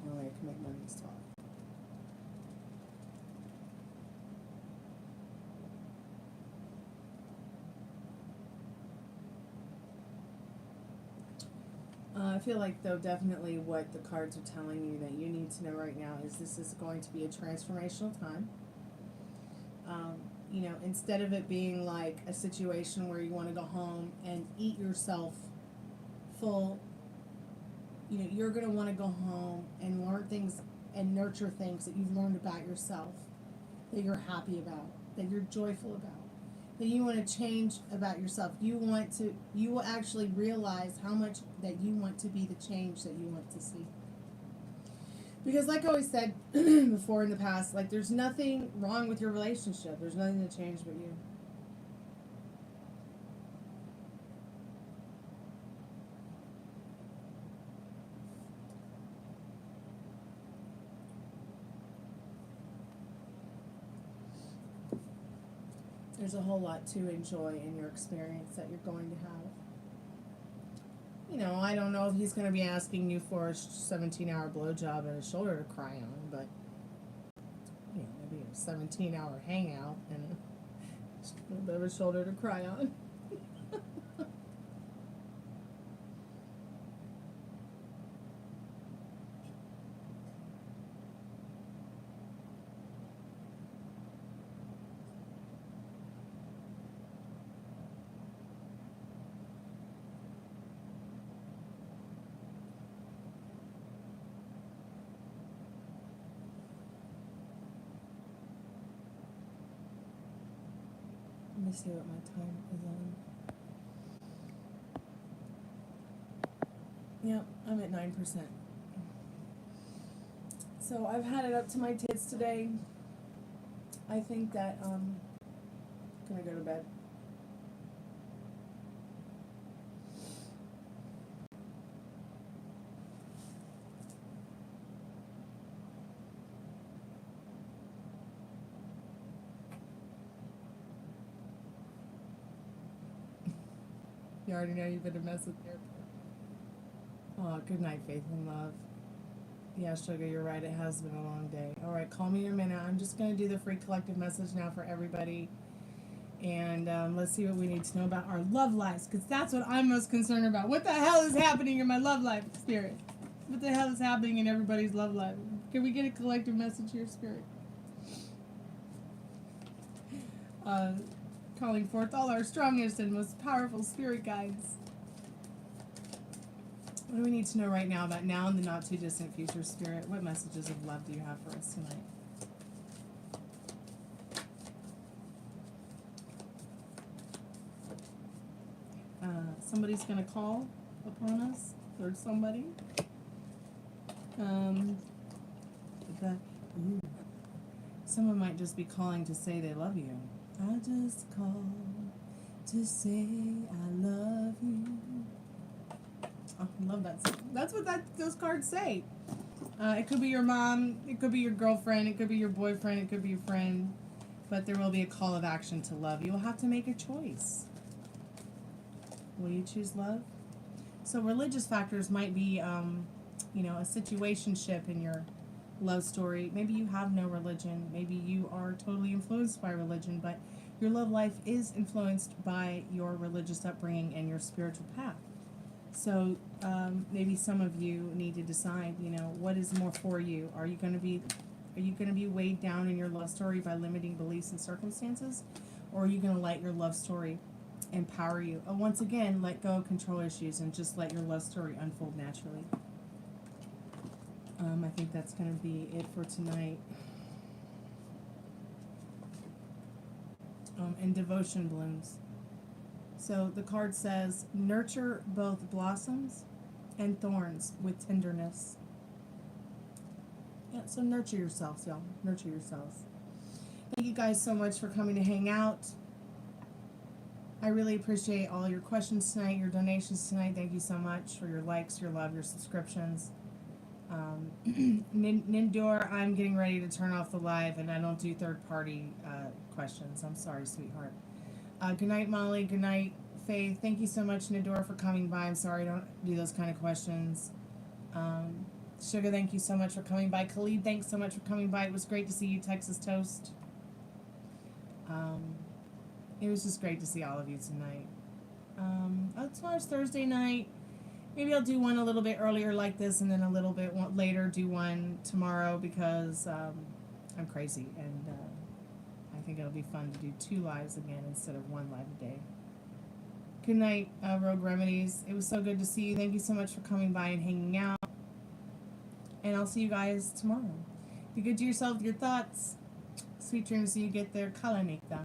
The only way I can make money is talk. I feel like, though, definitely what the cards are telling you that you need to know right now is this is going to be a transformational time. You know, instead of it being like a situation where you want to go home and eat yourself full, you know, you're going to want to go home and learn things and nurture things that you've learned about yourself, that you're happy about, that you're joyful about, that you want to change about yourself. You will actually realize how much that you want to be the change that you want to see. Because like I always said before in the past, like there's nothing wrong with your relationship. There's nothing to change but you. There's a whole lot to enjoy in your experience that you're going to have. You know, I don't know if he's going to be asking you for a 17-hour blowjob and a shoulder to cry on, but, you know, maybe a 17-hour hangout and a little bit of a shoulder to cry on. Let me see what my time is on. Yep, I'm at 9%. So I've had it up to my tits today. I think that I'm gonna go to bed. You already know you've been a mess with your. Oh, good night, Faith and Love. Yeah, sugar, you're right. It has been a long day. All right, call me in a minute. I'm just going to do the free collective message now for everybody. And let's see what we need to know about our love lives, because that's what I'm most concerned about. What the hell is happening in my love life, Spirit? What the hell is happening in everybody's love life? Can we get a collective message here, Spirit? Calling forth all our strongest and most powerful spirit guides. What do we need to know right now about now and the not too distant future, Spirit? What messages of love do you have for us tonight? Somebody's going to call upon us. There's somebody. Someone might just be calling to say they love you. I just call to say I love you. Oh, I love that song. That's what those cards say. It could be your mom, it could be your girlfriend, it could be your boyfriend, it could be your friend, but there will be a call of action to love. You will have to make a choice. Will you choose love? So religious factors might be, you know, a situationship in your love story. Maybe you have no religion. Maybe you are totally influenced by religion, but your love life is influenced by your religious upbringing and your spiritual path. So maybe some of you need to decide, you know, what is more for you. Are you going to be weighed down in your love story by limiting beliefs and circumstances, or are you going to let your love story empower you? Once again, let go of control issues and just let your love story unfold naturally. I think that's going to be it for tonight. And devotion blooms. So the card says, nurture both blossoms and thorns with tenderness. Yeah, so nurture yourselves, y'all. Nurture yourselves. Thank you guys so much for coming to hang out. I really appreciate all your questions tonight, your donations tonight. Thank you so much for your likes, your love, your subscriptions. Nindor, I'm getting ready to turn off the live, and I don't do third-party questions. I'm sorry, sweetheart. Good night, Molly. Good night, Faith. Thank you so much, Nindor, for coming by. I'm sorry I don't do those kind of questions. Sugar, thank you so much for coming by. Khalid, thanks so much for coming by. It was great to see you, Texas Toast. It was just great to see all of you tonight. Tomorrow's Thursday night. Maybe I'll do one a little bit earlier like this, and then a little bit later do one tomorrow, because I'm crazy, and I think it'll be fun to do 2 lives again instead of 1 live a day. Good night, Rogue Remedies. It was so good to see you. Thank you so much for coming by and hanging out. And I'll see you guys tomorrow. Be good to yourself with your thoughts. Sweet dreams so you get there. Kalanekta.